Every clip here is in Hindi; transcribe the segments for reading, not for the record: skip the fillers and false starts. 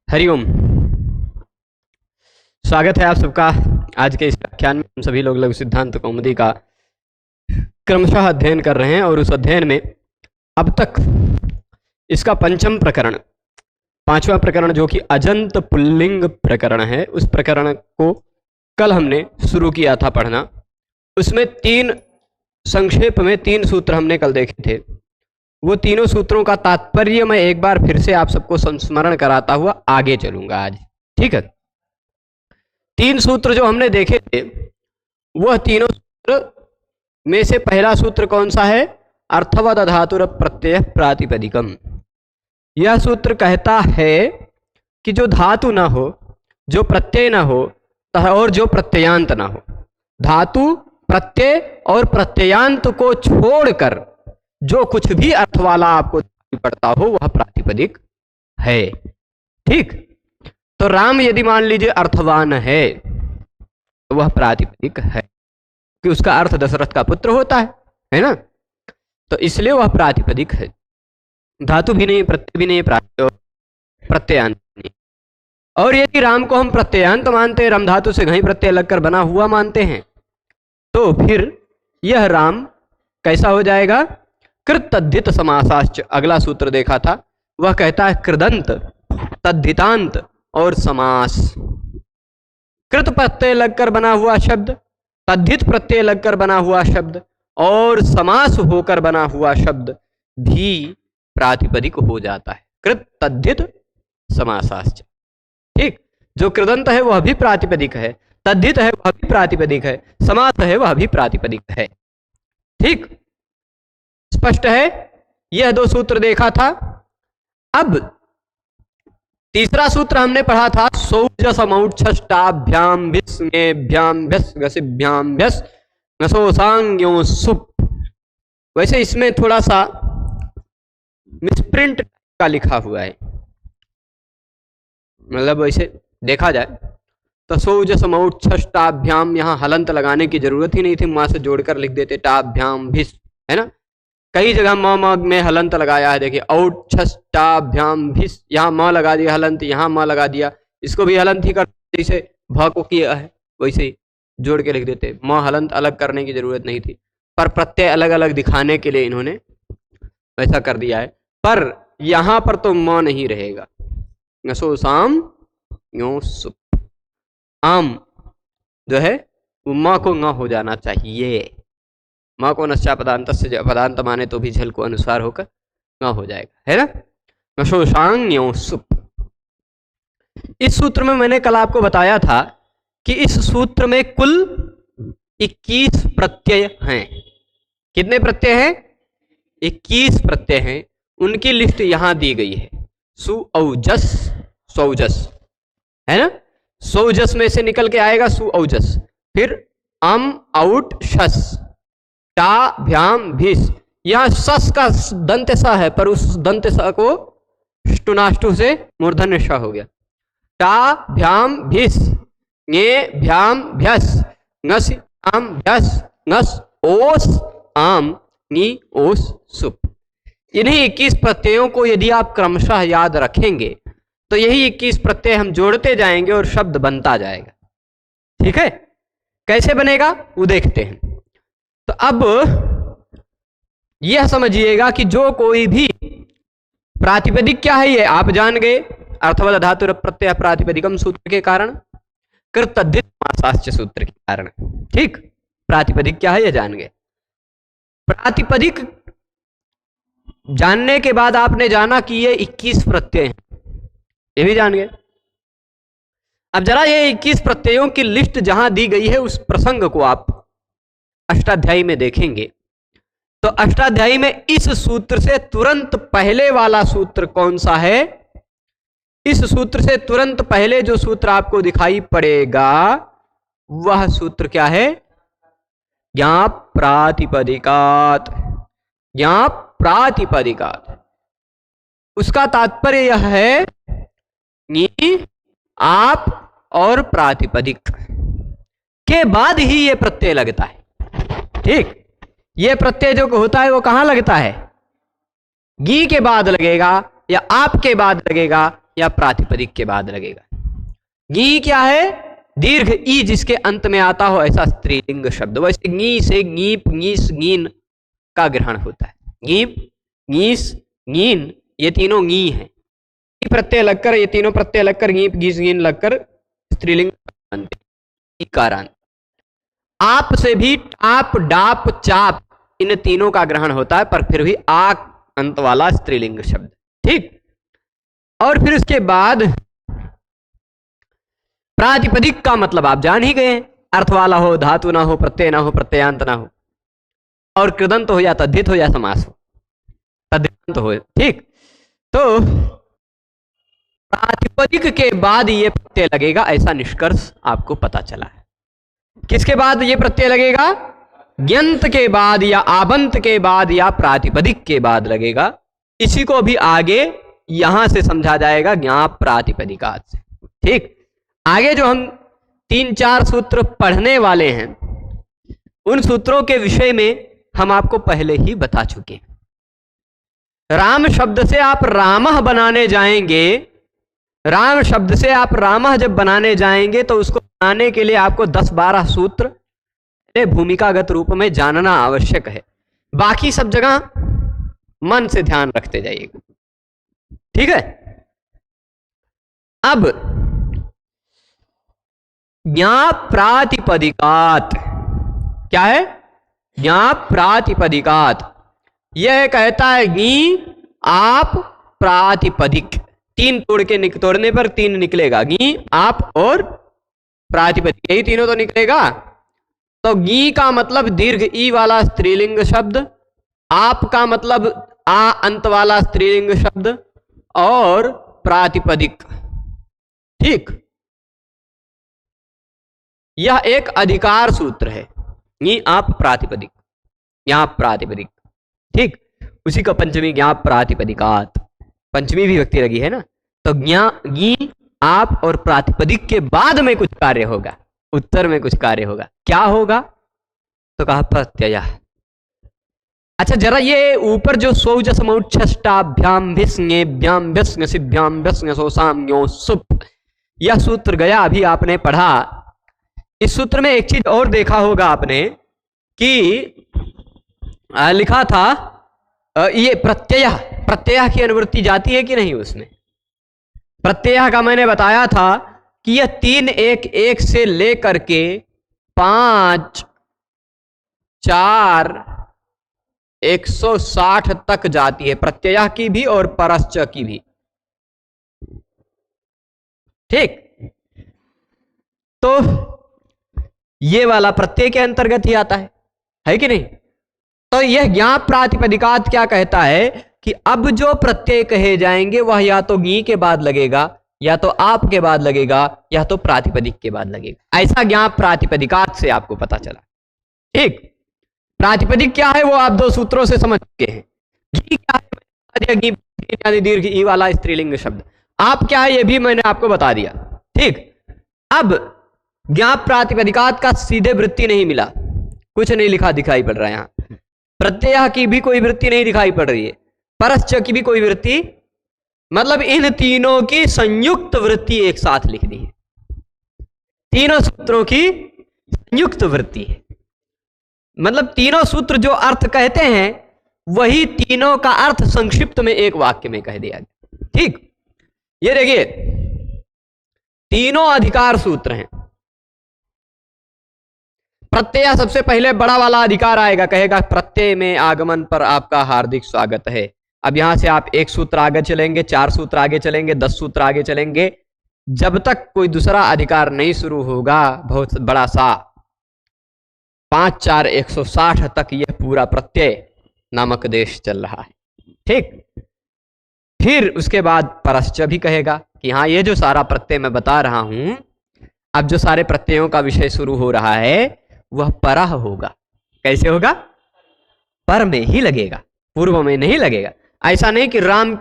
हरिओम। स्वागत है आप सबका आज के इस व्याख्यान में। हम सभी लोग लघु सिद्धांत कौमुदी का क्रमशः अध्ययन कर रहे हैं और उस अध्ययन में अब तक इसका पंचम प्रकरण, पांचवा प्रकरण जो कि अजंत पुल्लिंग प्रकरण है, उस प्रकरण को कल हमने शुरू किया था पढ़ना। उसमें संक्षेप में तीन सूत्र हमने कल देखे थे। वो तीनों सूत्रों का तात्पर्य मैं एक बार फिर से आप सबको संस्मरण कराता हुआ आगे चलूंगा आज, ठीक है। तीन सूत्र जो हमने देखे थे वह तीनों सूत्र में से पहला सूत्र कौन सा है? अर्थवद धातुर प्रत्यय प्रातिपदिकम। यह सूत्र कहता है कि जो धातु ना हो, जो प्रत्यय ना हो और जो प्रत्ययांत ना हो, धातु प्रत्यय और प्रत्ययांत को छोड़कर जो कुछ भी अर्थ वाला आपको पड़ता हो वह प्रातिपदिक है, ठीक। तो राम यदि मान लीजिए अर्थवान है तो वह प्रातिपदिक है कि उसका अर्थ दशरथ का पुत्र होता है ना, तो इसलिए वह प्रातिपदिक है। धातु भी नहीं, प्रत्यय भी नहीं, प्रत्ययांत नहीं। और यदि राम को हम प्रत्ययांत मानते हैं, रम धातु से घई प्रत्यय लगकर बना हुआ मानते हैं, तो फिर यह राम कैसा हो जाएगा? कृत तद्धित समासाश्च। अगला सूत्र देखा था, वह कहता है कृदंत, तद्धितांत और समास। कृत प्रत्यय लगकर बना हुआ शब्द, तद्धित प्रत्यय लगकर बना हुआ शब्द और समास होकर बना हुआ शब्द भी प्रातिपदिक हो जाता है। कृत तद्धित समासाश्च, ठीक। जो कृदंत है वह भी प्रातिपदिक है, तद्धित है वह भी प्रातिपदिक है, समास है वह भी प्रातिपदिक है, ठीक। स्पष्ट है? यह दो सूत्र देखा था। अब तीसरा सूत्र हमने पढ़ा था, सौजसमौच्छष्टाभ्याम भिस्मेभ्याम भ्यस गसिभ्याम भ्यस नसोसांग्यों सुप। वैसे इसमें थोड़ा सा मिसप्रिंट का लिखा हुआ है, मतलब वैसे देखा जाए तो सौजसमौच्छष्टाभ्याम, यहाँ हलंत लगाने की जरूरत ही नहीं थी, मां से जोड़कर लिख देते टाभ्याम भिस, है ना। कई जगह म में हलंत लगाया है, देखिए औच्छष्टाभ्याम भिस, यहाँ म लगा दिया हलंत, यहाँ म लगा दिया, इसको भी हलंत ही कर, जैसे भ को किया है वैसे ही जोड़ के लिख देते। म हलंत अलग करने की जरूरत नहीं थी, पर प्रत्यय अलग अलग दिखाने के लिए इन्होंने वैसा कर दिया है। पर यहाँ पर तो म नहीं रहेगा, नसो साम यो सुप। आम जो है वो म को न हो जाना चाहिए। माँ को नश्चा पदांत से पदांत माने तो भी झल को अनुसार होकर न हो जाएगा, है ना। नशोषांग्यो सुप। इस सूत्र में मैंने कल आपको बताया था कि इस सूत्र में कुल 21 प्रत्यय हैं। कितने प्रत्यय हैं? 21 प्रत्यय हैं। उनकी लिस्ट यहां दी गई है। सुऔजस, सौजस, है ना। सौजस में से निकल के आएगा सुऔजस, फिर अम आउट शस, टा भ्याम भिस। यहां सस का दंत सा है, पर उस दंत सा को ष्टुनाष्टु से मूर्धन्य श हो गया। टा भ्याम भिस, ङे भ्याम भ्यस, ngस आम भ्यस, ngस ओस आम, नी ओस सुप। इन्हीं 21 प्रत्ययों को यदि आप क्रमशः याद रखेंगे तो यही 21 प्रत्यय हम जोड़ते जाएंगे और शब्द बनता जाएगा, ठीक है। कैसे बनेगा वो देखते हैं। तो अब यह समझिएगा कि जो कोई भी प्रातिपदिक क्या है ये आप जान गए, अर्थवद धातुर प्रत्यय प्रातिपदिकम सूत्र के कारण, कृत तद्धित समासाश्च सूत्र के कारण, ठीक। प्रातिपदिक क्या है ये जान गए। प्रातिपदिक जानने के बाद आपने जाना कि ये 21 प्रत्यय हैं, ये भी जान गए। अब जरा ये 21 प्रत्ययों की लिस्ट जहां दी गई है उस प्रसंग को आप अष्टाध्यायी में देखेंगे तो अष्टाध्यायी में इस सूत्र से तुरंत पहले वाला सूत्र कौन सा है? इस सूत्र से तुरंत पहले जो सूत्र आपको दिखाई पड़ेगा वह सूत्र क्या है? ज्ञाप प्रातिपदिकात। ज्ञाप प्रातिपदिकात, उसका तात्पर्य यह है कि आप और प्रातिपदिक के बाद ही ये प्रत्यय लगता है, ठीक। ये प्रत्यय जो होता है वो कहां लगता है? गी के बाद लगेगा या आप के बाद लगेगा या प्रातिपदिक के बाद लगेगा। गी क्या है? दीर्घ ई जिसके अंत में आता हो ऐसा स्त्रीलिंग शब्द। वैसे गी से गीप, गीस, गीन का ग्रहण होता है। गीप, गीस, गीन ये तीनों गी हैं। प्रत्यय लगकर, ये तीनों प्रत्यय लगकर गीप, गीस, गीन लगकर स्त्रीलिंग बनते हैं। इकारांत। आप से भी टाप, डाप, चाप इन तीनों का ग्रहण होता है, पर फिर भी आ अंत वाला स्त्रीलिंग शब्द। ठीक। और फिर उसके बाद प्रातिपदिक का मतलब आप जान ही गए, अर्थ वाला हो, धातु ना हो, प्रत्यय ना हो, प्रत्ययांत ना हो, और कृदंत हो या तद्धित हो या समास हो, तद्धित हो। ठीक। तो प्रातिपदिक के बाद ये प्रत्यय लगेगा, ऐसा निष्कर्ष आपको पता चला है। किसके बाद ये प्रत्यय लगेगा? ग्यंत के बाद या आबंत के बाद या प्रातिपदिक के बाद लगेगा। इसी को भी आगे यहां से समझा जाएगा ज्ञाप प्रातिपदिकात से। ठीक। आगे जो हम 3-4 सूत्र पढ़ने वाले हैं, उन सूत्रों के विषय में हम आपको पहले ही बता चुके हैं। राम शब्द से आप रामः बनाने जाएंगे, राम शब्द से आप रामः जब बनाने जाएंगे तो उसको बनाने के लिए आपको 10-12 सूत्र भूमिकागत रूप में जानना आवश्यक है। बाकी सब जगह मन से ध्यान रखते जाइएगा। ठीक है। अब ज्ञाप प्रातिपदिकात क्या है? ज्ञाप प्रातिपदिकात यह कहता है गी, आप, प्रातिपदिक। 3 तोड़ने पर 3 निकलेगा, गी, आप और प्रातिपदिक, यही तीनों तो निकलेगा। तो गी का मतलब दीर्घ ई वाला स्त्रीलिंग शब्द, आप का मतलब आ अंत वाला स्त्रीलिंग शब्द, और प्रातिपदिक। ठीक। यह एक अधिकार सूत्र है। गी, आप, प्रातिपदिक, ज्ञाप प्रातिपदिक। ठीक। उसी का पंचमी ज्ञाप प्रातिपदिकात, पंचमी भी विभक्ति लगी है ना। तो गी, आप और प्रातिपदिक के बाद में कुछ कार्य होगा, उत्तर में कुछ कार्य होगा। क्या होगा? तो कहा प्रत्यय। अच्छा, जरा ये ऊपर जो सौज समौच्छष्टाभ्याम भिस्ङेभ्याम भिस्ङ सिभ्याम भिस्ङ सोसाम्यो सुप, यह सूत्र गया अभी आपने पढ़ा। इस सूत्र में एक चीज और देखा होगा आपने कि लिखा था ये प्रत्यय की अनुवृत्ति जाती है कि नहीं उसमें। प्रत्यय का मैंने बताया था कि यह 3-1-1 से लेकर के 5, 4, 160 तक जाती है, प्रत्यय की भी और परश्च की भी। ठीक। तो ये वाला प्रत्यय के अंतर्गत ही आता है कि नहीं। तो यह ज्ञाप प्रातिपदिकात क्या कहता है कि अब जो प्रत्यय कहे जाएंगे वह या तो गी के बाद लगेगा, या तो आप के बाद लगेगा, या तो प्रातिपदिक के बाद लगेगा। ऐसा ज्ञाप प्रातिपदिकात से आपको पता चला। ठीक। प्रातिपदिक क्या है वो आप 2 सूत्रों से समझ चुके हैं। गी क्या है? गी दीर्घ ई वाला स्त्रीलिंग शब्द। आप क्या है ये भी मैंने आपको बता दिया। ठीक। अब ज्ञाप प्रातिपदिकात का सीधे वृत्ति नहीं मिला, कुछ नहीं लिखा दिखाई पड़ रहा है यहां। प्रत्यय की भी कोई वृत्ति नहीं दिखाई पड़ रही है, परश्च की भी कोई वृत्ति, मतलब इन तीनों की संयुक्त वृत्ति एक साथ लिख दी है। तीनों सूत्रों की संयुक्त वृत्ति है, मतलब तीनों सूत्र जो अर्थ कहते हैं वही तीनों का अर्थ संक्षिप्त में एक वाक्य में कह दिया गया। ठीक। ये देखिए तीनों अधिकार सूत्र हैं। प्रत्यय सबसे पहले बड़ा वाला अधिकार आएगा, कहेगा प्रत्यय में आगमन पर आपका हार्दिक स्वागत है। अब यहां से आप 1 सूत्र आगे चलेंगे, 4 सूत्र आगे चलेंगे, 10 सूत्र आगे चलेंगे, जब तक कोई दूसरा अधिकार नहीं शुरू होगा, बहुत बड़ा सा 5, 4, 160 तक यह पूरा प्रत्यय नामक देश चल रहा है। ठीक। फिर उसके बाद परश्च भी कहेगा कि हाँ ये जो सारा प्रत्यय मैं बता रहा हूं, अब जो सारे प्रत्ययों का विषय शुरू हो रहा है वह परः होगा। कैसे होगा? पर में ही लगेगा, पूर्व में नहीं लगेगा। ऐसा नहीं कि राम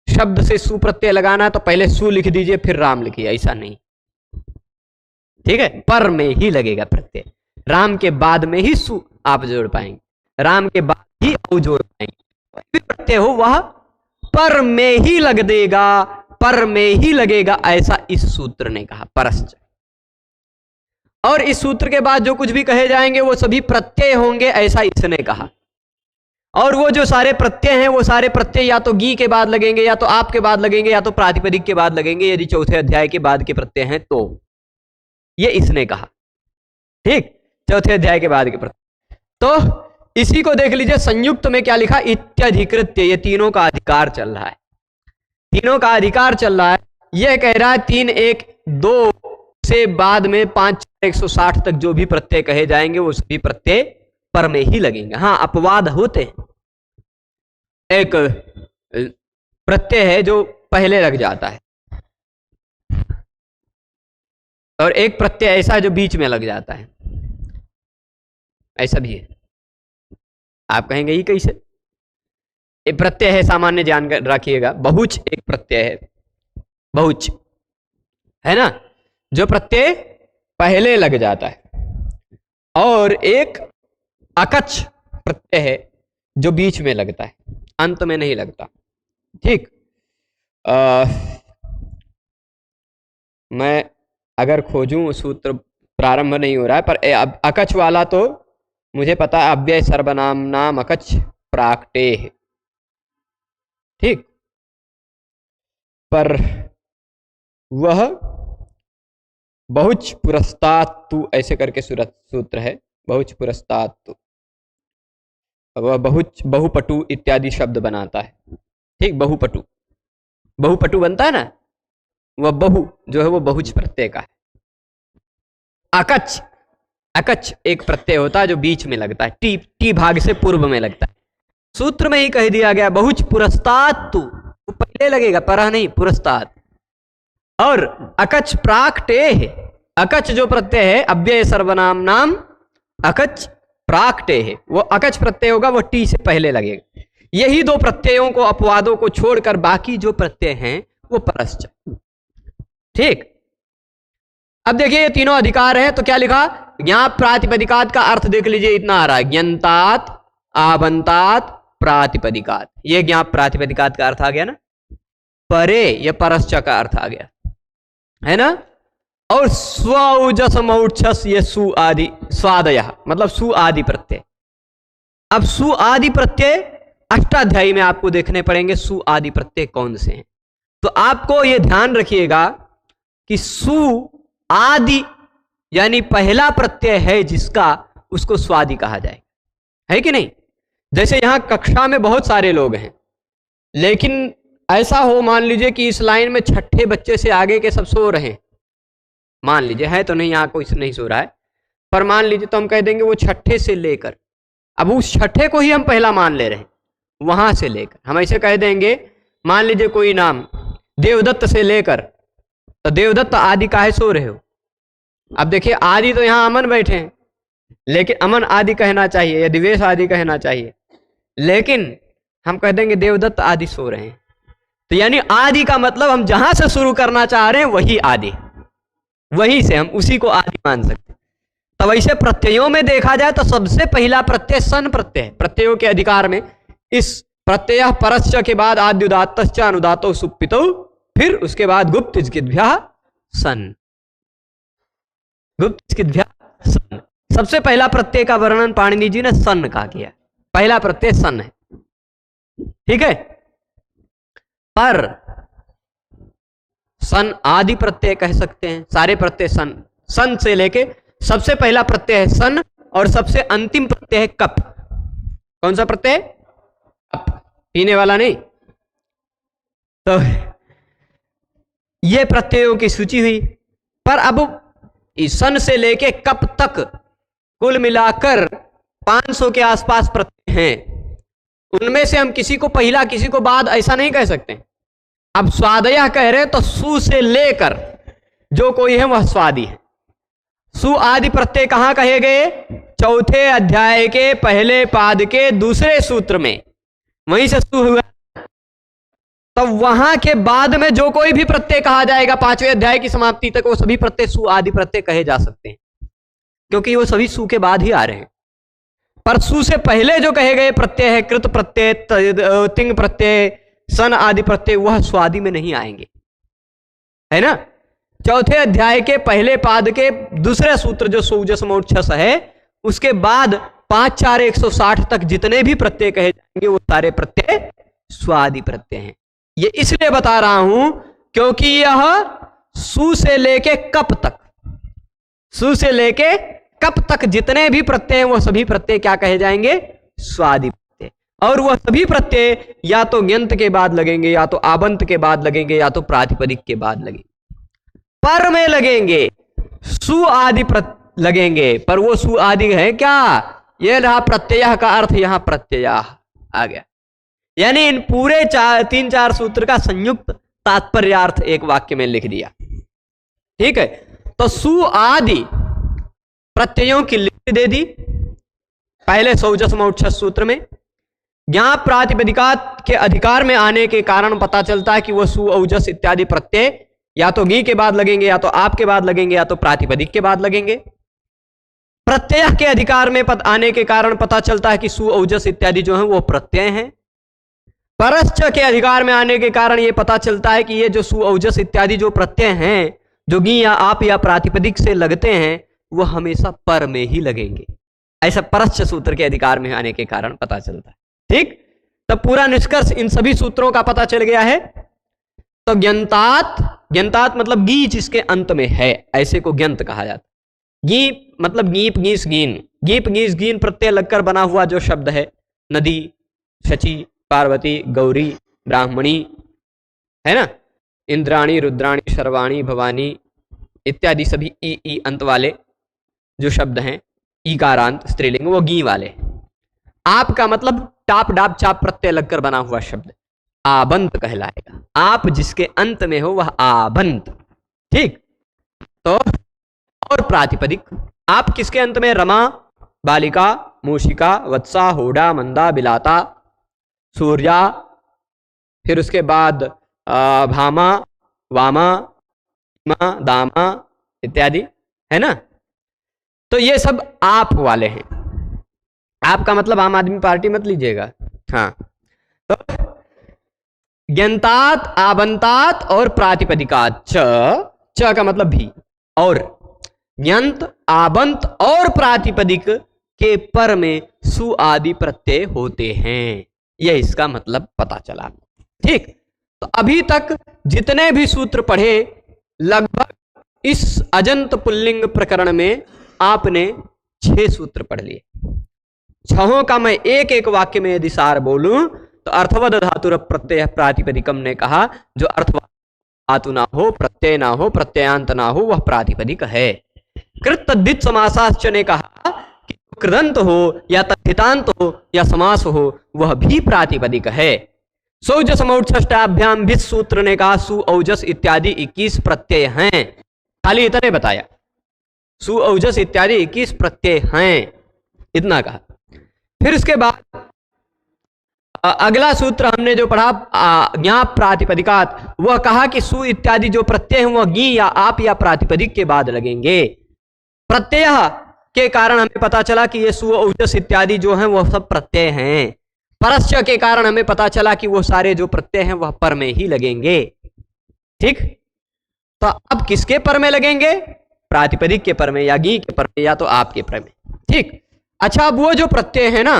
शब्द से सु प्रत्यय लगाना है तो पहले सु लिख दीजिए फिर राम लिखिए, ऐसा नहीं। ठीक है। पर में ही लगेगा प्रत्यय, राम के बाद में ही सु आप जोड़ पाएंगे, राम के बाद ही औ जोड़ पाएंगे। प्रत्यय हो वह पर में ही लग देगा, पर में ही लगेगा, ऐसा इस सूत्र ने कहा, परश्च। और इस सूत्र के बाद जो कुछ भी कहे जाएंगे वो सभी प्रत्यय होंगे, ऐसा इसने कहा। और वो जो सारे प्रत्यय हैं वो सारे प्रत्यय या तो गी के बाद लगेंगे, या तो आप के बाद लगेंगे, या तो प्रातिपदिक के बाद लगेंगे, यदि चौथे अध्याय के बाद के प्रत्यय हैं तो। ये इसने कहा, ठीक, चौथे अध्याय के बाद के प्रत्यय। तो इसी को देख लीजिए, संयुक्त में क्या लिखा, इत्यधिकृत्य, ये तीनों का अधिकार चल रहा है, तीनों का अधिकार चल रहा है। यह कह रहा है 3 1 2 से बाद में 5 4 160 तक जो भी प्रत्यय कहे जाएंगे वो सभी प्रत्यय पर में ही लगेंगे। हाँ, अपवाद होते हैं, एक प्रत्यय है जो पहले लग जाता है, और एक प्रत्यय ऐसा है जो बीच में लग जाता है, ऐसा भी है। आप कहेंगे ये कैसे? एक प्रत्यय है, सामान्य जान रखिएगा, बहुच एक प्रत्यय है, बहुच है ना, जो प्रत्यय पहले लग जाता है, और एक अकच प्रत्यय है जो बीच में लगता है, अंत में नहीं लगता। ठीक, मैं अगर खोजूं, सूत्र प्रारंभ नहीं हो रहा है, पर अकच वाला तो मुझे पता है, अव्यय सर्वनाम नाम अकच प्राक्टे है, ठीक, पर वह बहुच पुरस्तात् तु ऐसे करके सूत्र है, बहुच पुरस्तात् तु, वह बहुच बहुपटु इत्यादि शब्द बनाता है, ठीक, बहुपटु, बहुपटु बनता है ना, वह बहु जो है वो बहुच प्रत्यय का है। अकच, अकच एक प्रत्यय होता है जो बीच में लगता है, टी भाग से पूर्व में लगता है। सूत्र में ही कह दिया गया बहुच पुरस्तात् तु, वो पहले लगेगा, परह नहीं, पुरस्तात्। और अकच प्राक्टे है, अकच जो प्रत्यय है, अव्यय सर्वनाम नाम अकच प्राक्टे है, वो अकच प्रत्यय होगा, वो टी से पहले लगेगा। यही दो प्रत्ययों को, अपवादों को छोड़कर बाकी जो प्रत्यय हैं वो परश्च, ठीक। अब देखिए ये तीनों अधिकार हैं, तो क्या लिखा, ज्ञाप प्रातिपदिकात का अर्थ देख लीजिए, इतना आ रहा है, ज्ञंतात आबंतात प्रातिपदिकात, ये ज्ञाप प्रातिपदिकात का अर्थ आ गया ना, परे या परश्च का अर्थ आ गया, है ना। और स्वौजस मौक्षस, ये सु आदि, स्वादय मतलब सु आदि प्रत्यय। अब सु आदि प्रत्यय अष्टाध्यायी में आपको देखने पड़ेंगे, सु आदि प्रत्यय कौन से हैं। तो आपको यह ध्यान रखिएगा कि सु आदि यानी पहला प्रत्यय है जिसका, उसको स्वादि कहा जाएगा, है कि नहीं। जैसे यहां कक्षा में बहुत सारे लोग हैं, लेकिन ऐसा हो, मान लीजिए कि इस लाइन में छठे बच्चे से आगे के सब सो रहे हैं, मान लीजिए, है तो नहीं, यहां कोई नहीं सो रहा है, पर मान लीजिए, तो हम कह देंगे वो छठे से लेकर, अब उस छठे को ही हम पहला मान ले रहे हैं, वहां से लेकर हम ऐसे कह देंगे, मान लीजिए कोई नाम देवदत्त से लेकर, तो देवदत्त आदि काहे सो रहे हो। अब देखिए आदि तो यहां अमन बैठे हैं, लेकिन अमन आदि कहना चाहिए या दिवेश आदि कहना चाहिए, लेकिन हम कह देंगे देवदत्त आदि सो रहे हैं। तो यानी आदि का मतलब हम जहां से शुरू करना चाह रहे हैं वही आदि, वहीं से हम उसी को आदि मान सकते हैं। तो वैसे प्रत्ययों में देखा जाए तो सबसे पहला प्रत्यय सन प्रत्यय, प्रत्ययों के अधिकार में इस प्रत्यय परश्च के बाद आद्युदात्तश्च अनुदातो सुप्पितो, फिर उसके बाद गुप्त इज्किद्भ्यः सन, गुप्त इज्किद्भ्यः सन। सबसे पहला प्रत्यय का वर्णन पाणिनि जी ने सन का किया, पहला प्रत्यय सन है, ठीक है। पर सन आदि प्रत्यय कह सकते हैं, सारे प्रत्यय सन, सन से लेके सबसे पहला प्रत्यय है सन, और सबसे अंतिम प्रत्यय है कप। कौन सा प्रत्यय? कप, पीने वाला नहीं। तो ये प्रत्ययों की सूची हुई, पर अब सन से लेके कप तक कुल मिलाकर 500 के आसपास प्रत्यय हैं। उनमें से हम किसी को पहला किसी को बाद ऐसा नहीं कह सकते। अब स्वादय कह रहे तो सु से लेकर जो कोई है वह स्वादी है। सु आदि प्रत्यय कहां कहे गए? चौथे अध्याय के पहले पाद के दूसरे सूत्र में, वहीं से सु हुआ। तो वहां के बाद में जो कोई भी प्रत्यय कहा जाएगा 5वें अध्याय की समाप्ति तक, वो सभी प्रत्यय सु आदि प्रत्यय कहे जा सकते हैं, क्योंकि वो सभी सु के बाद ही आ रहे हैं। पर सु से पहले जो कहे गए प्रत्यय है कृत प्रत्यय, तिंग प्रत्यय, सन आदि प्रत्यय वह स्वादि में नहीं आएंगे, है ना। चौथे अध्याय के पहले पाद के दूसरे सूत्र जो सौजसमोक्षस है, उसके बाद 5 4 160 तक जितने भी प्रत्यय कहे जाएंगे वो सारे प्रत्यय स्वादि प्रत्यय हैं। ये इसलिए बता रहा हूं क्योंकि यह सु से लेके कप तक, सु से लेके कप तक जितने भी प्रत्यय हैं वो सभी प्रत्यय क्या कहे जाएंगे, स्वादि प्रत्यय। और वह सभी प्रत्यय या तो ग्यंत के बाद लगेंगे, या तो आबंत के बाद लगेंगे, या तो प्रातिपदिक के बाद लगेंगे। पर में लगेंगे, सु आदि लगेंगे, पर वो सु आदि है क्या, ये रहा प्रत्यय का अर्थ, यहां प्रत्यय आ गया। यानी इन पूरे 3 4 सूत्र का संयुक्त तात्पर्यार्थ एक वाक्य में लिख दिया। ठीक है, तो सु आदि प्रत्ययों की लिस्ट दे दी पहले सौजसमोक्षस सूत्र में। ज्ञाप प्रातिपदिकात के अधिकार में आने के कारण पता चलता है कि वह सु औजस इत्यादि प्रत्यय या तो गी के बाद लगेंगे, या तो आप के बाद लगेंगे, या तो प्रातिपदिक के बाद लगेंगे। प्रत्यय के अधिकार में आने के कारण पता चलता है कि सु औजस इत्यादि जो है वो प्रत्यय हैं। परश्च के अधिकार में आने के कारण यह पता चलता है कि ये जो सु औजस इत्यादि जो प्रत्यय हैं, जो गी या आप या प्रातिपदिक से लगते हैं, वो हमेशा पर में ही लगेंगे। ऐसा परश्च सूत्र के अधिकार में आने के कारण पता चलता है। ठीक, तब पूरा निष्कर्ष इन सभी सूत्रों का पता चल गया है। तो ज्ञंतात, ज्ञंतात मतलब गी जिसके अंत में है, ऐसे को ज्ञंत कहा जाता है। गी मतलब गीप गीस गीन, गीप गीस गीन प्रत्यय लगकर बना हुआ जो शब्द है, नदी, शची, पार्वती, गौरी, ब्राह्मणी, है ना, इंद्राणी, रुद्राणी, शर्वाणी, भवानी इत्यादि सभी ई अंत वाले जो शब्द हैं, ईकारांत स्त्रीलिंग, वो गी वाले। आप का मतलब टाप डाप चाप प्रत्यय लगकर बना हुआ शब्द आबंत कहलाएगा। आप जिसके अंत में हो वह आबंत। ठीक, तो और प्रातिपदिक, आप किसके अंत में, रमा, बालिका, मूषिका, वत्सा, होडा, मंदा, बिलाता, सूर्या, फिर उसके बाद भामा, वामा, दामा इत्यादि, है ना। तो ये सब आप वाले हैं। आपका मतलब आम आदमी पार्टी मत लीजिएगा। हाँ, तो ज्ञंतात, आबंतात और प्रातिपदिकात, च का मतलब भी, और ज्ञंत, आबंत और प्रातिपदिक के पर में सु आदि प्रत्यय होते हैं। यह इसका मतलब पता चला। ठीक, तो अभी तक जितने भी सूत्र पढ़े, लगभग इस अजंत पुल्लिंग प्रकरण में आपने 6 सूत्र पढ़ लिए। 6 का मैं एक एक वाक्य में यदि सार बोलूं तो अर्थवद धातुर प्रत्यय प्रातिपदिकम ने कहा, जो अर्थवद धातु ना हो, प्रत्यय ना हो, प्रत्ययांत ना हो, वह प्रातिपदिक है। कृत तद्धित समासाश्च ने कहा कि कृदंत हो या तद्धितांत हो या समास हो, वह भी प्रातिपदिक है। सौजसमोक्षष्टाभ्याम भी सूत्र ने कहा सु औजस इत्यादि 21 प्रत्यय हैं। खाली इतने बताया, सु औजस इत्यादि 21 प्रत्यय हैं, इतना कहा। फिर उसके बाद अगला सूत्र हमने जो पढ़ा ज्ञाप प्रातिपदिकात, वह कहा कि सु इत्यादि जो प्रत्यय हैं वह गी या आप या प्रातिपदिक के बाद लगेंगे। प्रत्यय के कारण हमें पता चला कि ये सु औजस इत्यादि जो हैं वह सब प्रत्यय हैं। परश्च के कारण हमें पता चला कि वो सारे जो प्रत्यय हैं वह पर में ही लगेंगे। ठीक, तो अब किसके पर में लगेंगे, प्रातिपदिक के पर में, या गी के पर में, या तो आपके पर में। ठीक, अच्छा, अब वो जो प्रत्यय है ना,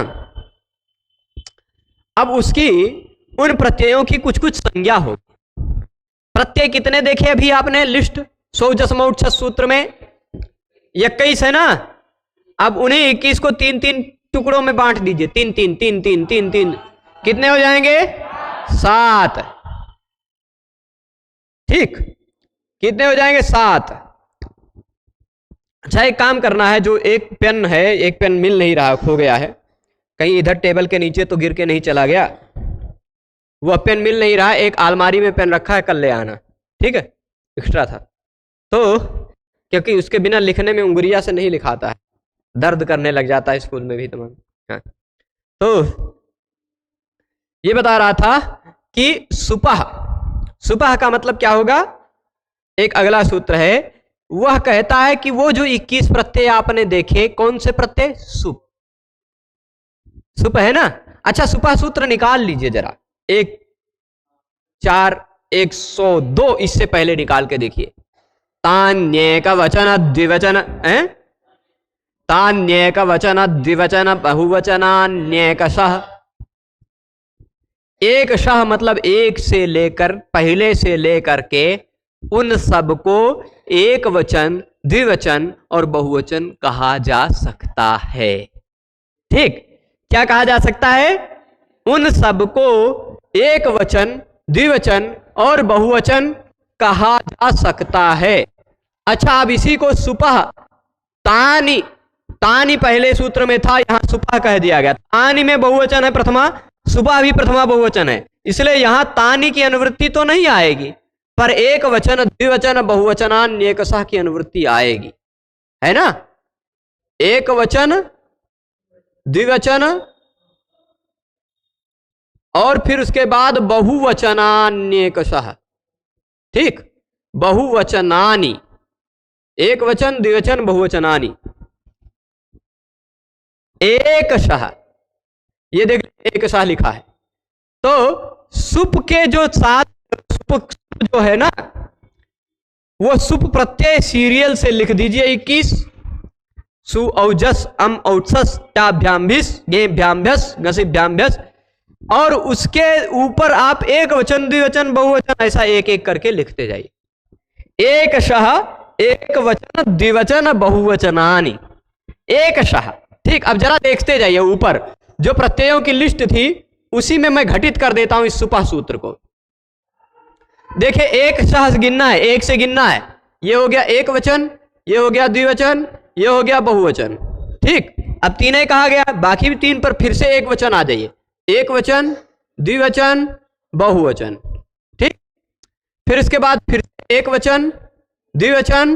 अब उसकी उन प्रत्ययों की कुछ कुछ संज्ञा होगी। प्रत्यय कितने देखे अभी आपने लिस्ट सौजसमोक्षस सूत्र में, 21 है ना। अब उन्हें 21 को 3-3 टुकड़ों में बांट दीजिए, 3-3 3-3 3-3, कितने हो जाएंगे, 7। ठीक, कितने हो जाएंगे, 7। अच्छा, एक काम करना है, जो एक पेन है, एक पेन मिल नहीं रहा, खो गया है कहीं इधर टेबल के नीचे, तो गिर के नहीं चला गया, वह पेन मिल नहीं रहा, एक अलमारी में पेन रखा है, कल ले आना। ठीक है, एक्स्ट्रा था तो, क्योंकि उसके बिना लिखने में उंगलियां से नहीं लिखाता है, दर्द करने लग जाता है स्कूल में भी तमाम। हाँ, तो ये बता रहा था कि सुपह, सुपह का मतलब क्या होगा, एक अगला सूत्र है, वह कहता है कि वो जो 21 प्रत्यय आपने देखे, कौन से प्रत्यय, सुप, सुप है ना। अच्छा, सुपह सूत्र निकाल लीजिए जरा, एक 4 102 इससे पहले निकाल के देखिए। तान्येक वचन द्विवचन है, तान्येक वचन द्विवचन बहुवचनान्येकशः। एक शह मतलब एक से लेकर, पहले से लेकर के उन सबको एक वचन, द्विवचन और बहुवचन कहा जा सकता है। ठीक, क्या कहा जा सकता है? उन सबको एक वचन, द्विवचन और बहुवचन कहा जा सकता है। अच्छा, अब इसी को सुपह, तानी, तानी पहले सूत्र में था, यहां सुपह कह दिया गया। तानी में बहुवचन है प्रथमा, सुपह भी प्रथमा बहुवचन है, इसलिए यहां तानी की अनुवृत्ति तो नहीं आएगी, पर एक वचन, द्विवचन, बहुवचनान्येकशः की अनुवृत्ति आएगी, है ना। एक वचन, द्विवचन और फिर उसके बाद बहुवचनान्येकशः। ठीक, बहुवचनानि, एक वचन, द्विवचन, बहुवचनानि। एकशः, ये देख, एकशः लिखा है। तो सुप के जो साथ, सुप जो है ना, वो सुप प्रत्यय सीरियल से लिख दीजिए 21। सु औजस अम औत्सस टाभ्याम्भिस गेभ्याम्भ्यस घसिभ्याम्भ्यस, और उसके ऊपर आप एक वचन, द्विवचन, बहुवचन ऐसा एक एक करके लिखते जाइए। एकशः, एक वचन, द्विवचन, बहुवचनानि, एकशः। ठीक, अब जरा देखते जाइए, ऊपर जो प्रत्ययों की लिस्ट थी उसी में मैं घटित कर देता हूं इस सुपह सूत्र को। देखिए, एक शह गिनना है, एक से गिनना है। ये हो गया एक वचन, ये हो गया द्विवचन, ये हो गया बहुवचन। ठीक, अब तीन कहा गया, बाकी भी तीन पर फिर से एक वचन आ जाइए। एक वचन, द्विवचन, बहुवचन। ठीक, फिर इसके बाद फिर एक वचन, द्विवचन,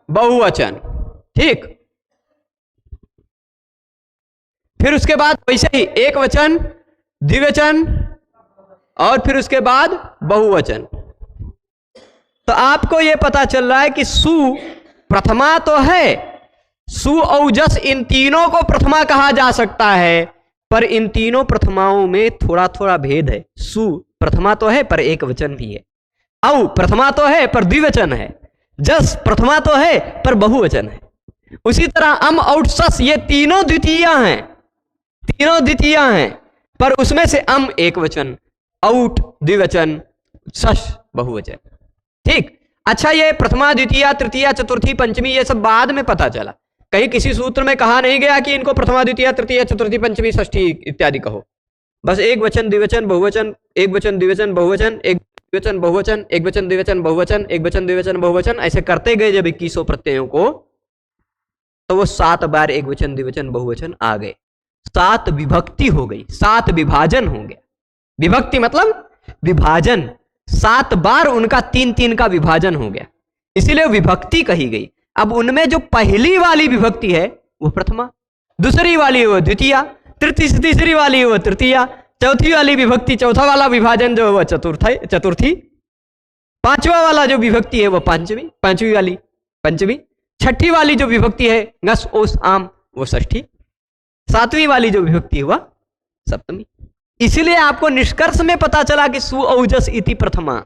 बहुवचन। ठीक, फिर उसके बाद वैसे ही एक वचन, द्विवचन और फिर उसके बाद बहुवचन। तो आपको यह पता चल रहा है कि सु प्रथमा तो है, सु औजस इन तीनों को प्रथमा कहा जा सकता है, पर इन तीनों प्रथमाओं में थोड़ा थोड़ा भेद है। सु प्रथमा तो है पर एक वचन भी है, औ प्रथमा तो है पर द्विवचन है, जस प्रथमा तो है पर बहुवचन है। उसी तरह अम और सस ये तीनों द्वितीय हैं, तीनों द्वितीय हैं, पर उसमें से अम एक वचन, औट द्विवचन, सस बहुवचन। ठीक, अच्छा, ये प्रथमा, द्वितीय, तृतीया, चतुर्थी, पंचमी ये सब बाद में पता चला। कहीं किसी सूत्र में कहा नहीं गया कि इनको प्रथमा, द्वितीय, तृतीय, चतुर्थी, पंचमी, षष्ठी इत्यादि कहो। बस एक वचन, द्विवचन, बहुवचन, एक वचन, द्विवचन, बहुवचन, एक द्विवचन, बहुवचन, एक वचन, द्विवचन, बहुवचन, एक वचन, द्विवचन, बहुवचन, ऐसे करते गए जब 2100 प्रत्ययों को, तो वो 7 बार एक वचन, द्विवचन, बहुवचन आ गए। 7 विभक्ति हो गई, 7 विभाजन हो गया। विभक्ति मतलब विभाजन, 7 बार उनका 3-3 का विभाजन हो गया, इसीलिए विभक्ति कही गई। अब उनमें जो पहली वाली विभक्ति है वो प्रथमा, दूसरी वाली वो द्वितीया, तीसरी वाली वो तृतीया, चौथी वाली विभक्ति, चौथा वाला विभाजन जो है वो चतुर्थी, पांचवा वाला जो विभक्ति है वो पांचवी वाली पंचमी, छठी वाली जो विभक्ति है ngस ओस आम वो षष्ठी, सातवीं वाली जो विभक्ति है वह सप्तमी। इसलिए आपको निष्कर्ष में पता चला कि सु औजस इति प्रथमा,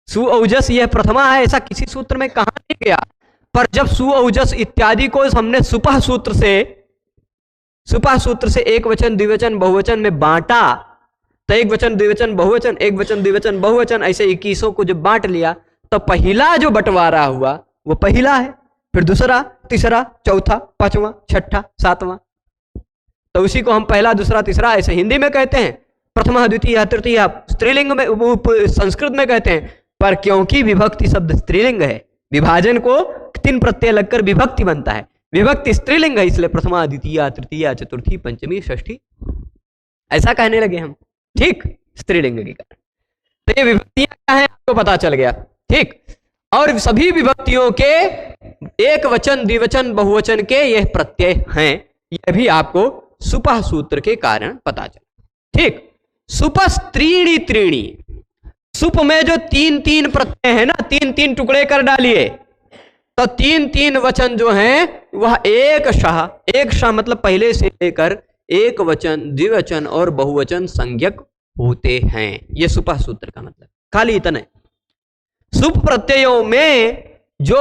सु औजस यह प्रथमा है, ऐसा किसी सूत्र में कहा नहीं गया। पर जब सु औजस इत्यादि को हमने सुपह सूत्र से एक वचन, द्विवचन, बहुवचन में बांटा, तो एक वचन, द्विवचन, बहुवचन, एक वचन, द्विवचन, बहुवचन, ऐसे 2100 को जब बांट लिया तो पहला जो बंटवारा हुआ वो पहला है, फिर दूसरा, तीसरा, चौथा, पांचवा, छठा, सातवां। तो उसी को हम पहला, दूसरा, तीसरा ऐसे हिंदी में कहते हैं, प्रथमा, द्वितीय, तृतीय स्त्रीलिंग में, संस्कृत में कहते हैं। पर क्योंकि विभक्ति शब्द स्त्रीलिंग है, विभाजन को 3 प्रत्यय लगकर विभक्ति बनता है, विभक्ति स्त्रीलिंग है, इसलिए प्रथमा, द्वितीय, तृतीय, चतुर्थी, पंचमी, षष्ठी ऐसा कहने लगे हम। ठीक, स्त्रीलिंग के कारण। तो ये विभक्तियां क्या है आपको पता चल गया। ठीक, और सभी विभक्तियों के एक वचन, द्विवचन, बहुवचन के यह प्रत्यय हैं, यह भी आपको सुपह सूत्र के कारण पता चला। ठीक, सुपस्त्रीणि त्रीणि, सुप में जो 3-3 प्रत्यय है ना, 3-3 टुकड़े कर डालिए, तो 3-3 वचन जो हैं वह एक शाह मतलब पहले से लेकर एक वचन, द्विवचन और बहुवचन संज्ञक होते हैं। ये सुपह सूत्र का मतलब खाली इतना है। सुप प्रत्ययों में जो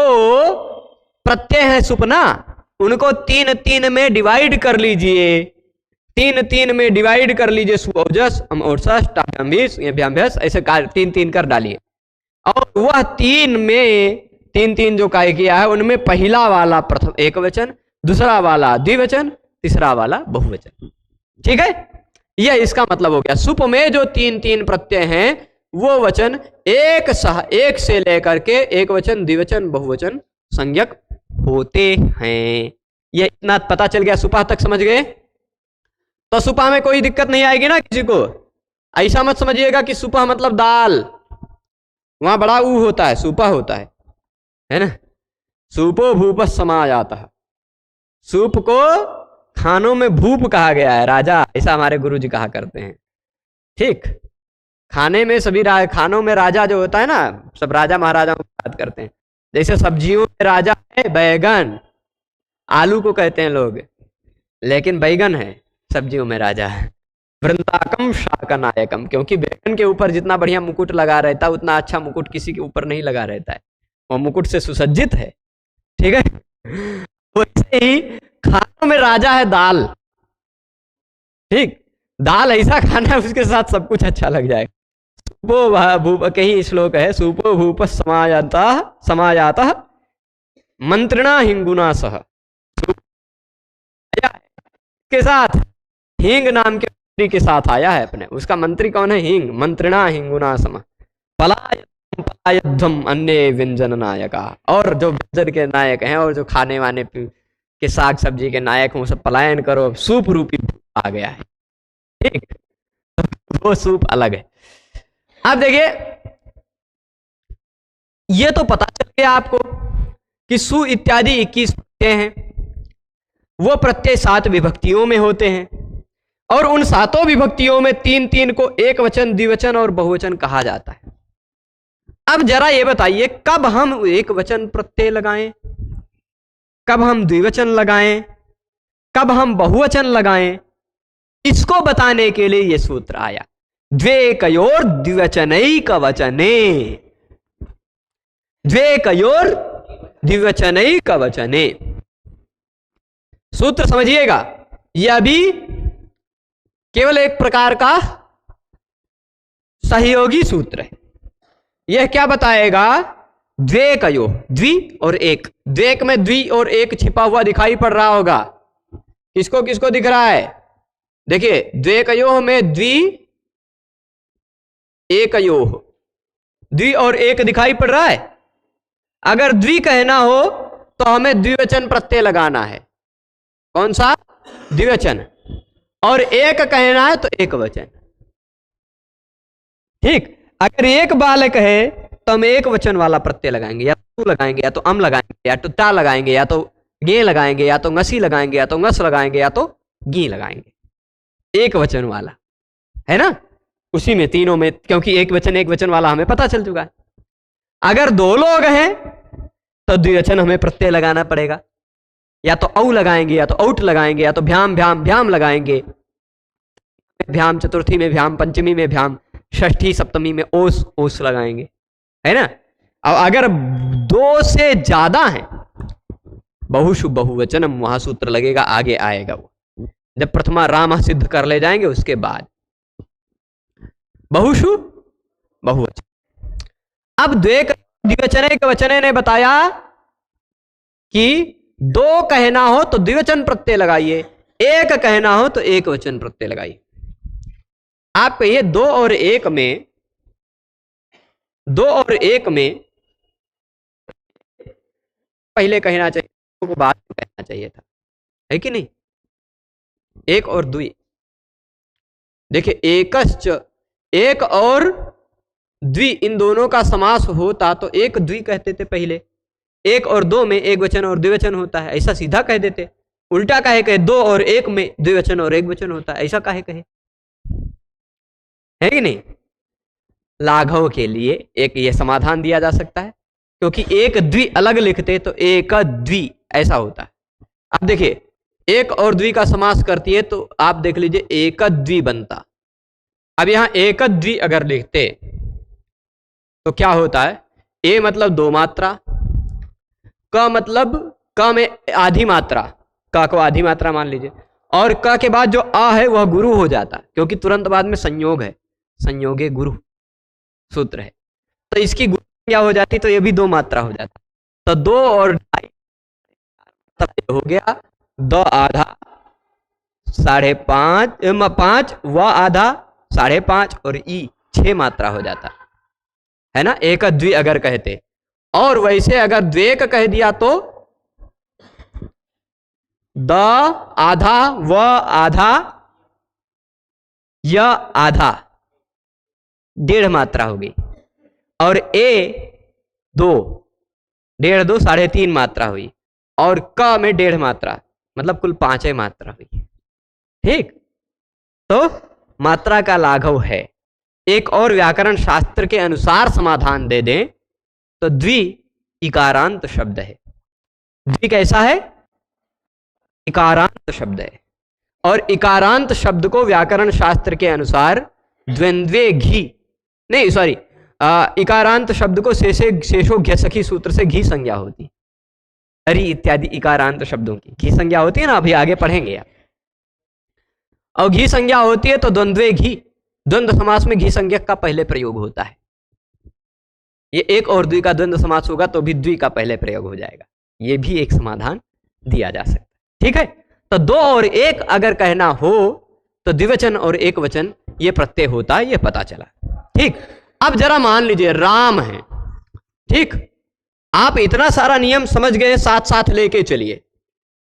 प्रत्यय है सुपना, उनको 3 में डिवाइड कर लीजिए। 3 में डिवाइड कर लीजिए। सुओजस, अमोरसस, टाभ्याम्भीस, भ्याम्भ्यस, ऐसे 3 कर डालिए। और वह 3 में 3 जो काय किया है, उनमें पहला वाला प्रथम एक वचन, दूसरा वाला द्विवचन, तीसरा वाला बहुवचन। ठीक है, यह इसका मतलब हो गया। सुप में जो 3 प्रत्यय हैं, वो वचन एक से लेकर के एक वचन, द्विवचन, बहुवचन संज्ञक होते हैं। यह इतना पता चल गया। सुपा तक समझ गए? तो सुपा में कोई दिक्कत नहीं आएगी ना किसी को। ऐसा मत समझिएगा कि सुपा मतलब दाल, वहां बड़ा ऊ होता है, सुपा होता है ना। सूपो भूप समायाता है। सूप को खानों में भूप कहा गया है, राजा, ऐसा हमारे गुरु जी कहा करते हैं। ठीक, खाने में सभी खानों में राजा जो होता है ना, सब राजा महाराजाओं की बात करते हैं। जैसे सब्जियों में राजा है बैगन, आलू को कहते हैं लोग, लेकिन बैगन है सब्जियों में राजा है। वृंदाकम शाक नायकम, क्योंकि बैगन के ऊपर जितना बढ़िया मुकुट लगा रहता है, उतना अच्छा मुकुट किसी के ऊपर नहीं लगा रहता है, वो मुकुट से सुसज्जित है। ठीक है, वैसे ही खानों में राजा है दाल। ठीक, दाल ऐसा खाना है उसके साथ सब कुछ अच्छा लग जाएगा। सूपो भूप, कहीं श्लोक है, सूपो भूप समायाता मंत्रिणा हिंगुना सह, के साथ हिंग नाम के मंत्री के साथ आया है अपने। उसका मंत्री कौन है? हिंग। मंत्रिणा हिंगुना सम पलायध्वम अन्य व्यंजन नायका। और जो व्यंजन के नायक हैं और जो खाने वाने के साग सब्जी के नायक हैं, सब पलायन करो, सूप रूपी आ गया है। ठीक, वो सूप अलग है। अब देखिए, ये तो पता चल गया आपको कि सु इत्यादि 21 प्रत्यय हैं। वो प्रत्यय 7 विभक्तियों में होते हैं, और उन 7 विभक्तियों में 3 को एक वचन, द्विवचन और बहुवचन कहा जाता है। अब जरा ये बताइए, कब हम एक वचन प्रत्यय लगाएं, कब हम द्विवचन लगाएं, कब हम बहुवचन लगाएं, इसको बताने के लिए यह सूत्र आया। द्वेकयोर द्विवचनैक वचने, द्वेकयोर द्विवचनैक वचने। सूत्र समझिएगा, यह भी केवल एक प्रकार का सहयोगी सूत्र है। यह क्या बताएगा? द्वेकयो, द्वि और एक। द्वेक में द्वि और एक छिपा हुआ दिखाई पड़ रहा होगा। किसको किसको दिख रहा है? देखिए, द्वेकयो में द्वि, एकयो, द्वि और एक दिखाई पड़ रहा है। अगर द्वि कहना हो तो हमें द्विवचन प्रत्यय लगाना है। कौन सा? द्विवचन। और एक कहना है तो एक वचन। ठीक, अगर एक बालक है तो हम एक वचन वाला प्रत्यय लगाएंगे, या तो लगाएंगे, या तो अम लगाएंगे, या तो ता लगाएंगे, या तो गे लगाएंगे, या तो ngसी लगाएंगे, या तो ngस लगाएंगे, या तो गी लगाएंगे। एक वचन वाला है ना, उसी में तीनों में, क्योंकि एक वचन वाला हमें पता चल चुका है। अगर 2 लोग हैं तो द्विवचन हमें प्रत्यय लगाना पड़ेगा, या तो औ लगाएंगे, या तो औट लगाएंगे, या तो भ्याम भ्याम भ्याम लगाएंगे। भ्याम चतुर्थी में भ्याम, पंचमी में भ्याम, षष्ठी सप्तमी में ओस ओस लगाएंगे, है ना। अब अगर 2 से ज्यादा हैं, बहुषु बहुवचनम, वहां सूत्र लगेगा, आगे आएगा वो, जब प्रथमा राम सिद्ध कर ले जाएंगे उसके बाद बहुषु बहुवचन। अब द्विवचने के वचने ने बताया कि 2 कहना हो तो द्विवचन प्रत्यय लगाइए, 1 कहना हो तो एक वचन प्रत्यय लगाइए। आप कहिए 2 और 1 में, 2 और 1 में पहले कहना चाहिए, को बाद में कहना चाहिए था, है कि नहीं? 1 और 2, देखिए, एकश्च, एक और द्वि, इन दोनों का समास होता तो एक द्वि कहते थे पहले। 1 और 2 में एक वचन और द्विवचन होता है, ऐसा सीधा कह देते। उल्टा काहे कहे? 2 और 1 में द्विवचन और एक वचन होता है, ऐसा काहे कहे? है कि नहीं? लाघव के लिए एक ये समाधान दिया जा सकता है, क्योंकि एक द्वि अलग लिखते तो एक द्वि ऐसा होता है। अब देखिए, 1 और द्वि का समास करती है तो आप देख लीजिए, एक द्वि बनता, अब यहां एक द्वि अगर लिखते तो क्या होता है? ए मतलब दो मात्रा, क मतलब क में आधी मात्रा, क को आधी मात्रा मान लीजिए, और क के बाद जो आ है वह गुरु हो जाता, क्योंकि तुरंत बाद में संयोग है, संयोगे गुरु सूत्र है, तो इसकी गुरु क्या हो जाती, तो ये भी दो मात्रा हो जाता। तो 2 और ढाई हो गया, 2 आधा 5.5, 5 व आधा 5.5 और ई 6 मात्रा हो जाता है ना, एक द्वि अगर कहते। और वैसे अगर द्वेक कह दिया तो द आधा व आधा य आधा 1.5 मात्रा होगी, और ए 2 1.5 2 3.5 मात्रा हुई, और क में 1.5 मात्रा, मतलब कुल 5 मात्रा हुई। ठीक, तो मात्रा का लाघव है। एक और व्याकरण शास्त्र के अनुसार समाधान दे दें तो द्वि इकारांत शब्द है। द्वि कैसा है? इकारांत शब्द है, और इकारांत शब्द को व्याकरण शास्त्र के अनुसार द्वंद्वे घी नहीं सॉरी इकारांत शब्द को शेषो घ्यसखी सूत्र से घी संज्ञा होती, हरि इत्यादि इकारांत शब्दों की घी संज्ञा होती है ना, अभी आगे पढ़ेंगे आप। और घी संज्ञा होती है तो द्वंद्वे घी, द्वंद्व समास में घी संज्ञक का पहले प्रयोग होता है। ये एक और द्वि का द्वंद्व समास होगा तो भी द्वि का पहले प्रयोग हो जाएगा, ये भी एक समाधान दिया जा सकता है। ठीक है, तो 2 और 1 अगर कहना हो तो द्विवचन और एक वचन ये प्रत्यय होता है, ये पता चला। ठीक, अब जरा मान लीजिए राम है। ठीक, आप इतना सारा नियम समझ गए, साथ साथ लेके चलिए।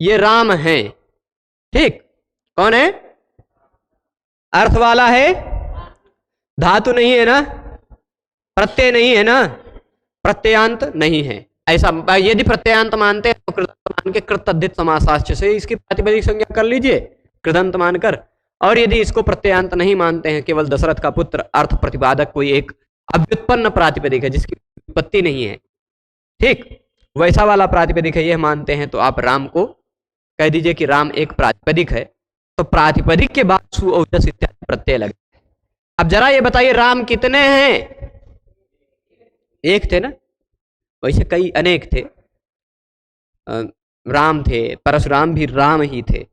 ये राम है, ठीक, कौन है? अर्थ वाला है, धातु नहीं है ना, प्रत्यय नहीं है ना, प्रत्ययांत नहीं है। ऐसा यदि प्रत्ययांत मानते हैं तो कृदंत मान के कृतद्धित समासाश्च से इसकी प्रातिपदिक संज्ञा कर लीजिए, कृदंत मानकर। और यदि इसको प्रत्ययांत नहीं मानते हैं, केवल दशरथ का पुत्र अर्थ प्रतिपादक कोई एक अव्युत्पन्न प्रातिपदिक है जिसकी उत्पत्ति नहीं है, ठीक, वैसा वाला प्रातिपदिक है, यह मानते हैं, तो आप राम को कह दीजिए कि राम एक प्रातिपदिक है। तो प्रातिपदिक के बाद सु औजस इत्यादि प्रत्यय लगे। अब जरा ये बताइए राम कितने हैं? एक थे ना, वैसे कई अनेक थे, राम थे, परशुराम भी राम ही थे,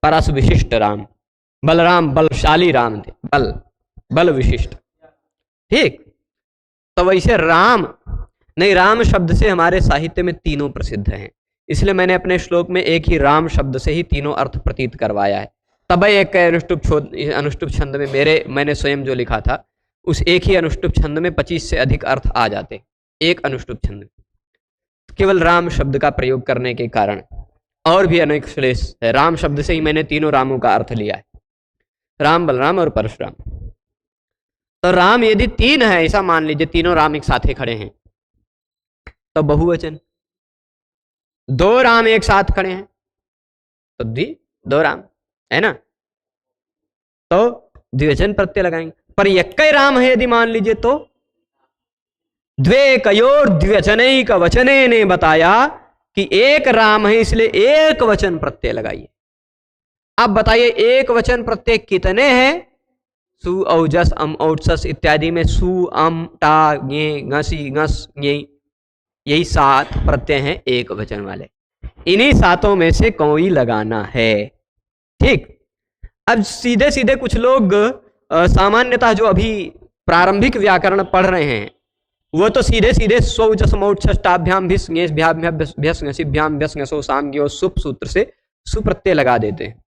परस विशिष्ट राम, बलराम बलशाली राम थे, बल विशिष्ट। ठीक, तो वैसे राम नहीं, राम शब्द से हमारे साहित्य में तीनों प्रसिद्ध हैं, इसलिए मैंने अपने श्लोक में एक ही राम शब्द से ही तीनों अर्थ प्रतीत करवाया है। तब एक अनुष्टुप छंद में मैंने स्वयं जो लिखा था उस एक ही अनुष्टुप छंद में 25 से अधिक अर्थ आ जाते, एक अनुष्टुप छंद, केवल राम शब्द का प्रयोग करने के कारण। और भी अनेक श्लेष है, राम शब्द से ही मैंने तीनों रामों का अर्थ लिया है, राम बलराम और परशुराम। तो राम यदि 3 है, ऐसा मान लीजिए तीनों राम एक साथ खड़े हैं तो बहुवचन, 2 राम एक साथ खड़े हैं तो 2 राम है ना, तो द्विवचन प्रत्यय लगाएंगे। पर एक राम है यदि मान लीजिए तो द्वे कयोर द्विवचनैक वचने ने बताया कि एक राम है, इसलिए एक वचन प्रत्यय लगाइए। अब बताइए एक वचन प्रत्यय कितने हैं? सु औजस अम औजस इत्यादि में सु अम टा गे घसी घस ये, यही 7 प्रत्यय हैं एक वचन वाले, इन्हीं 7 में से कोई लगाना है। ठीक, अब सीधे सीधे कुछ लोग सामान्यतः जो अभी प्रारंभिक व्याकरण पढ़ रहे हैं वो तो सीधे सीधे सौजसमौष्टाभ्याम भ्याम सुप सूत्र से सुप्रत्यय लगा देते हैं।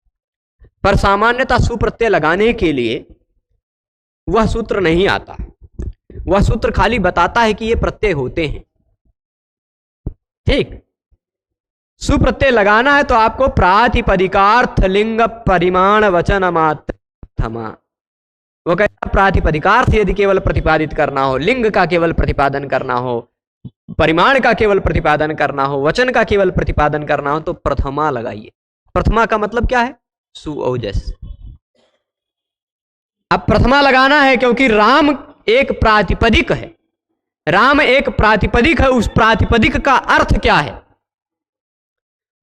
पर सामान्यतः सुप्रत्यय लगाने के लिए वह सूत्र नहीं आता, वह सूत्र खाली बताता है कि ये प्रत्यय होते हैं। ठीक, सुप्रत्यय लगाना है तो आपको प्रातिपदिकार्थ लिंग परिमाण वचन मात्र थमा, वो कहता प्रातिपदिकार्थ यदि केवल प्रतिपादित करना हो, लिंग का केवल प्रतिपादन करना हो, परिमाण का केवल प्रतिपादन करना हो, वचन का केवल प्रतिपादन करना हो तो प्रथमा लगाइए। प्रथमा का मतलब क्या है? सु औजस। अब प्रथमा लगाना है क्योंकि राम एक प्रातिपदिक है, राम एक प्रातिपदिक है। उस प्रातिपदिक का अर्थ क्या है,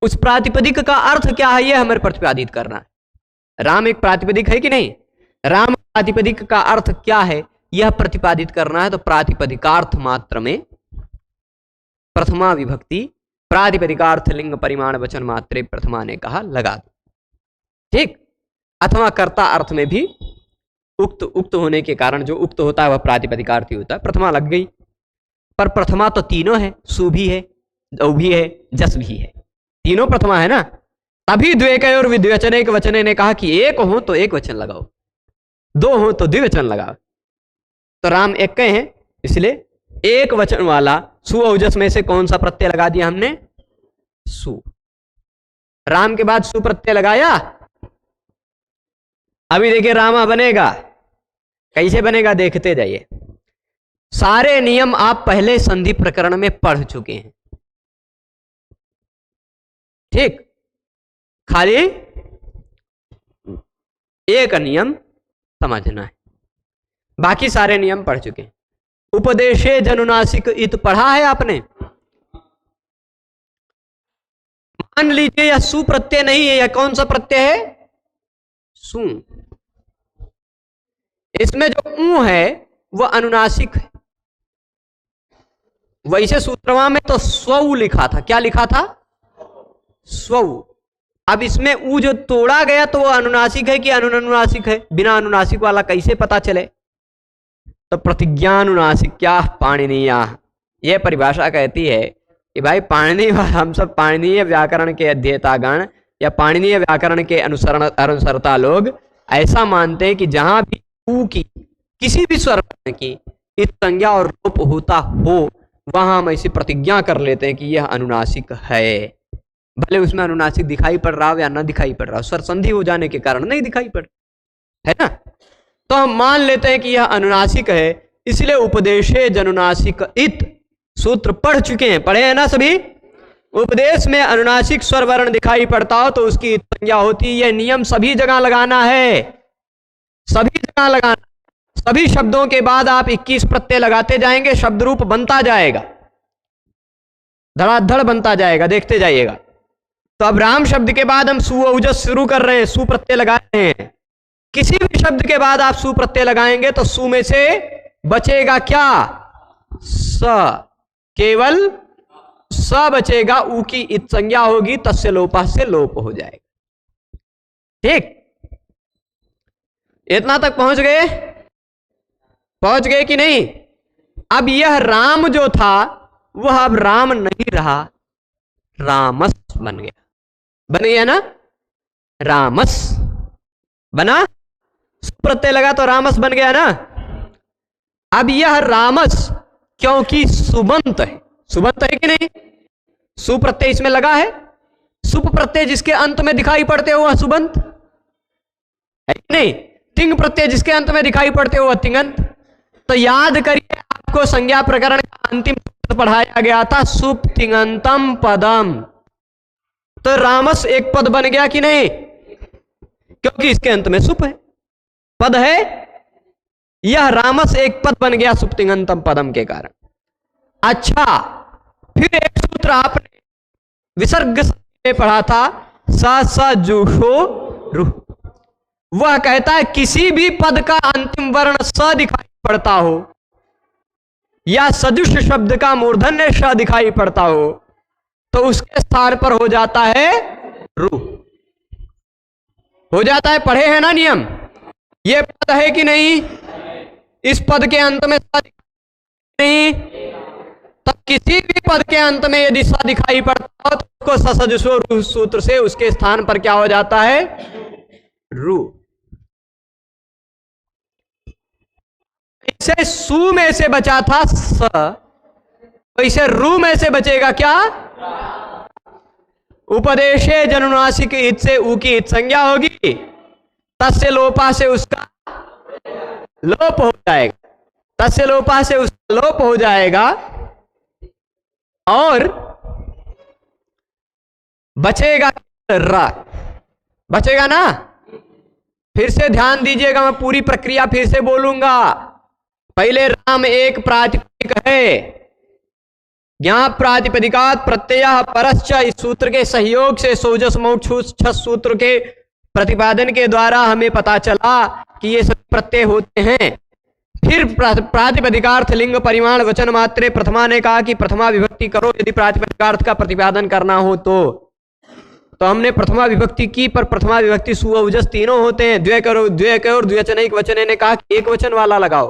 उस प्रातिपदिक का अर्थ क्या है, यह हमें प्रतिपादित करना है। राम एक प्रातिपदिक है कि नहीं? राम प्रातिपदिक का अर्थ क्या है यह प्रतिपादित करना है, तो प्रातिपदिकार्थ मात्र में प्रथमा विभक्ति प्रातिपदिकार्थ लिंग परिमाण वचन मात्रे प्रथमा ने कहा लगा दो, ठीक। अथवा कर्ता अर्थ में भी उक्त होने के कारण जो उक्त होता है वह प्रातिपदिकार्थी होता है, प्रथमा लग गई। पर प्रथमा तो तीनों है, सु भी है, दौ भी है, जस भी है, तीनों प्रथमा है ना। तभी द्वेकय और विद्वचने के वचने ने कहा कि एक हो तो एक वचन लगाओ, दो हो तो द्विवचन लगाओ। तो राम एक कहे हैं, इसलिए एक वचन वाला सु और जस में से कौन सा प्रत्यय लगा दिया हमने? सु। राम के बाद सु प्रत्यय लगाया। अभी देखिए रामा बनेगा, कैसे बनेगा देखते जाइए। सारे नियम आप पहले संधि प्रकरण में पढ़ चुके हैं, ठीक। खाली एक नियम समझना है, बाकी सारे नियम पढ़ चुके हैं। उपदेशे जनुनासिक इत पढ़ा है आपने। मान लीजिए यह सु प्रत्यय नहीं है, यह कौन सा प्रत्यय है? सु। इसमें जो ऊ है वह अनुनासिक है। वैसे सूत्रवा में तो स्वऊ लिखा था, क्या लिखा था? स्वऊ। अब इसमें ऊ जो तोड़ा गया तो वह अनुनासिक है कि अनुनासिक है? बिना अनुनासिक वाला कैसे पता चले? तो प्रतिज्ञानुनासिक क्या पाणिनीय, यह परिभाषा कहती है कि भाई पाणिनीय, हम सब पाणिनीय व्याकरण के अध्येतागण या पाणिनीय व्याकरण के अनुसरता लोग ऐसा मानते हैं कि जहां भी ऊ की किसी भी स्वर की इस संज्ञा और लोप होता हो वहां हम ऐसी प्रतिज्ञा कर लेते हैं कि यह अनुनासिक है, भले उसमें अनुनासिक दिखाई पड़ रहा हो या ना दिखाई पड़ रहा हो, स्वर संधि हो जाने के कारण नहीं दिखाई पड़, है ना। तो हम मान लेते हैं कि यह अनुनासिक है, इसलिए उपदेशे जनुनासिक इत सूत्र पढ़ चुके हैं, पढ़े हैं ना सभी। उपदेश में अनुनासिक स्वर वर्ण दिखाई पड़ता हो तो उसकी संज्ञा होती है। यह नियम सभी जगह लगाना है, सभी जगह लगाना। सभी शब्दों के बाद आप 21 प्रत्यय लगाते जाएंगे, शब्द रूप बनता जाएगा, धड़ाधड़ बनता जाएगा, देखते जाइएगा। तो अब राम शब्द के बाद हम सु औजस शुरू कर रहे हैं, सु प्रत्यय लगा रहे हैं। किसी भी शब्द के बाद आप सु प्रत्यय लगाएंगे तो सु में से बचेगा क्या? स, केवल स बचेगा, ऊ की इत संज्ञा होगी, तस्य लोपा से लोप हो जाएगा, ठीक। इतना तक पहुंच गए? पहुंच गए कि नहीं? अब यह राम जो था वह अब राम नहीं रहा, रामस बन गया। बन गया ना, रामस बना, प्रत्यय लगा तो रामस बन गया ना। अब यह रामस क्योंकि सुबंत है, सुबंत है कि नहीं? सु प्रत्यय इसमें लगा है, सुप प्रत्यय जिसके अंत में दिखाई पड़ते हो वह सुबंत है कि नहीं? तिंग प्रत्यय जिसके अंत में दिखाई पड़ते हो वह तिंगंत। तो याद करिए, आपको संज्ञा प्रकरण का अंतिम सूत्र पढ़ाया गया था, सुप तिंगंतम पदम। तो रामस एक पद बन गया कि नहीं? क्योंकि इसके अंत में सुप है, पद है। यह रामस एक पद बन गया सुप तिंगंतम पदम के कारण। अच्छा, फिर एक सूत्र आपने विसर्ग में पढ़ा था, स जुषो रुह। वह कहता है किसी भी पद का अंतिम वर्ण स दिखाई पड़ता हो या सजुष शब्द का मूर्धन्य श दिखाई पड़ता हो तो उसके स्थान पर हो जाता है रु, हो जाता है। पढ़े हैं ना नियम? ये पद है कि नहीं? इस पद के अंत में स नहीं, तब किसी भी पद के अंत में यदि स दिखाई पड़ता हो तो उसको सजुषो रु सूत्र से उसके स्थान पर क्या हो जाता है? रु। इसे सु में से बचा था स, तो इसे रु में से बचेगा क्या? उपदेशे जनुनासिक इत से ऊ की इत संज्ञा होगी, तस्य लोपा से उसका लोप हो जाएगा, तस्य लोपा से उसका लोप हो जाएगा और बचेगा रा, बचेगा ना। फिर से ध्यान दीजिएगा, मैं पूरी प्रक्रिया फिर से बोलूंगा। पहले राम एक प्रातिपदिक है, ज्ञान प्रातिपदिकात प्रत्यय परश्च, इस सूत्र के सहयोग से सोजस मोक्ष सूत्र के प्रतिपादन के द्वारा हमें पता चला कि ये सब प्रत्यय होते हैं। फिर प्रातिपदिकार्थ लिंग परिमाण वचन मात्रे प्रथमा ने कहा कि प्रथमा विभक्ति करो यदि प्रातिपदिकार्थ का प्रतिपादन करना हो तो हमने प्रथमा विभक्ति की, पर प्रथमा विभक्ति सु औजस तीनों होते हैं। द्वय करो, द्वय करो, द्विवचनिक वचने ने कहा कि एक वचन वाला लगाओ,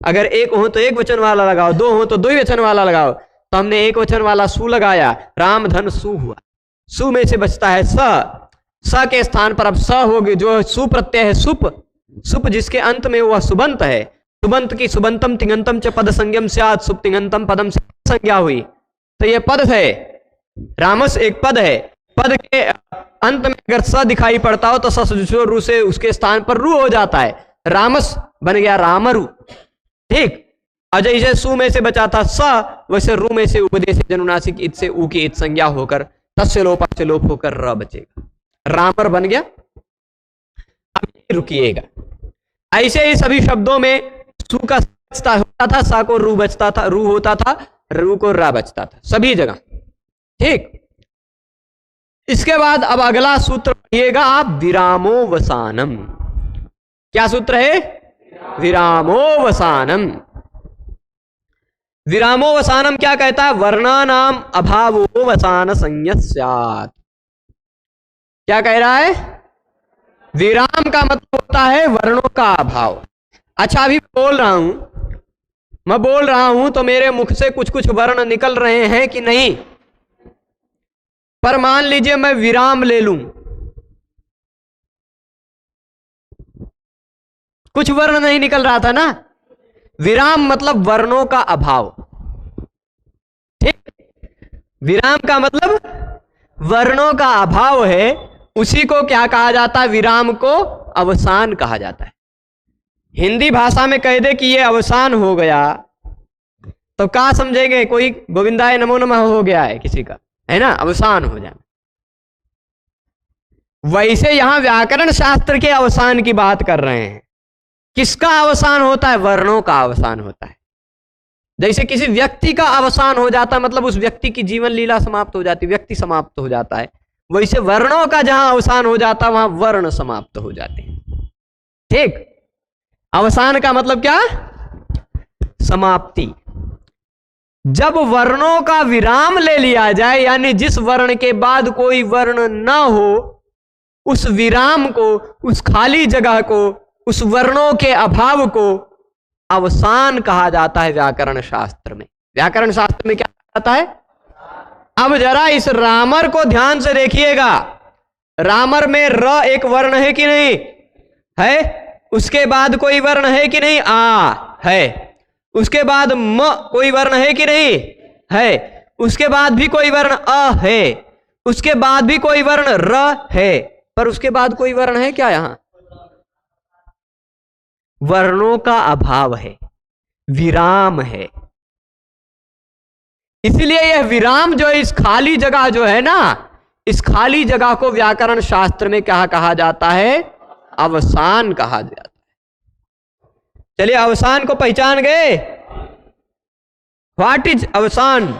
अगर एक हो तो एक वचन वाला लगाओ, दो हो तो दो वचन वाला लगाओ। तो हमने एक वचन वाला सु लगाया, राम धन सु हुआ। सु में से बचता है स के स्थान पर अब स होगी, जो सु प्रत्यय है सुप, सुप जिसके अंत में वह सुबंत है। सुबंत की सुबंतम तिंगंतम च पद संज्ञम स्यात्, सुप तिंगंतम पदम से संज्ञा हुई। तो यह पद है, रामस एक पद है। पद के अंत में अगर स दिखाई पड़ता हो तो स रू से उसके स्थान पर रू हो जाता है, रामस बन गया रामरु। ठीक, और जैसे सु में से बचा था स, वैसे रू में से उपदेश जनुनासिक इत से ऊ की इत संज्ञा होकर तस्य लोपा से लोप होकर र बचेगा, रामर बन गया। अब रुकिएगा, ऐसे ही सभी शब्दों में सु का बचता होता था, सा को रू बचता था, रू होता था, रू को रा बचता था, सभी जगह। ठीक, इसके बाद अब अगला सूत्र पढ़िएगा आप, विरामोवसानम। क्या सूत्र है? विरामोवसानम। विरामोवसानम क्या कहता है? वर्णानाम अभावोवसान संज्ञा स्यात्। क्या कह रहा है? विराम का मतलब होता है वर्णों का अभाव। अच्छा, अभी मैं बोल रहा हूं तो मेरे मुख से कुछ कुछ वर्ण निकल रहे हैं कि नहीं? पर मान लीजिए मैं विराम ले लूं, कुछ वर्ण नहीं निकल रहा था ना। विराम मतलब वर्णों का अभाव। ठीक, विराम का मतलब वर्णों का अभाव है, उसी को क्या कहा जाता है? विराम को अवसान कहा जाता है। हिंदी भाषा में कह दे कि ये अवसान हो गया तो क्या समझेंगे? कोई गोविंदाय नमो नमः हो गया है किसी का, है ना, अवसान हो जाना। वैसे यहां व्याकरण शास्त्र के अवसान की बात कर रहे हैं। किसका अवसान होता है? वर्णों का अवसान होता है। जैसे किसी व्यक्ति का अवसान हो जाता है, मतलब उस व्यक्ति की जीवन लीला समाप्त हो जाती, व्यक्ति समाप्त हो जाता है, वैसे वर्णों का जहां अवसान हो जाता है वहां वर्ण समाप्त हो जाते हैं। ठीक, अवसान का मतलब क्या? समाप्ति। जब वर्णों का विराम ले लिया जाए, यानी जिस वर्ण के बाद कोई वर्ण ना हो, उस विराम को, उस खाली जगह को, उस वर्णों के अभाव को अवसान कहा जाता है व्याकरण शास्त्र में। व्याकरण शास्त्र में क्या कहा जाता है? अब जरा इस रामर को ध्यान से देखिएगा। रामर में र एक वर्ण है कि नहीं है? उसके बाद कोई वर्ण है कि नहीं? आ है। उसके बाद म कोई वर्ण है कि नहीं है? उसके बाद भी कोई वर्ण अ है। उसके बाद भी कोई वर्ण र है। पर उसके बाद कोई वर्ण है क्या? यहां वर्णों का अभाव है, विराम है। इसलिए यह विराम जो इस खाली जगह जो है ना, इस खाली जगह को व्याकरण शास्त्र में क्या कहा जाता है? अवसान कहा जाता है। चलिए, अवसान को पहचान गए? व्हाट इज अवसान?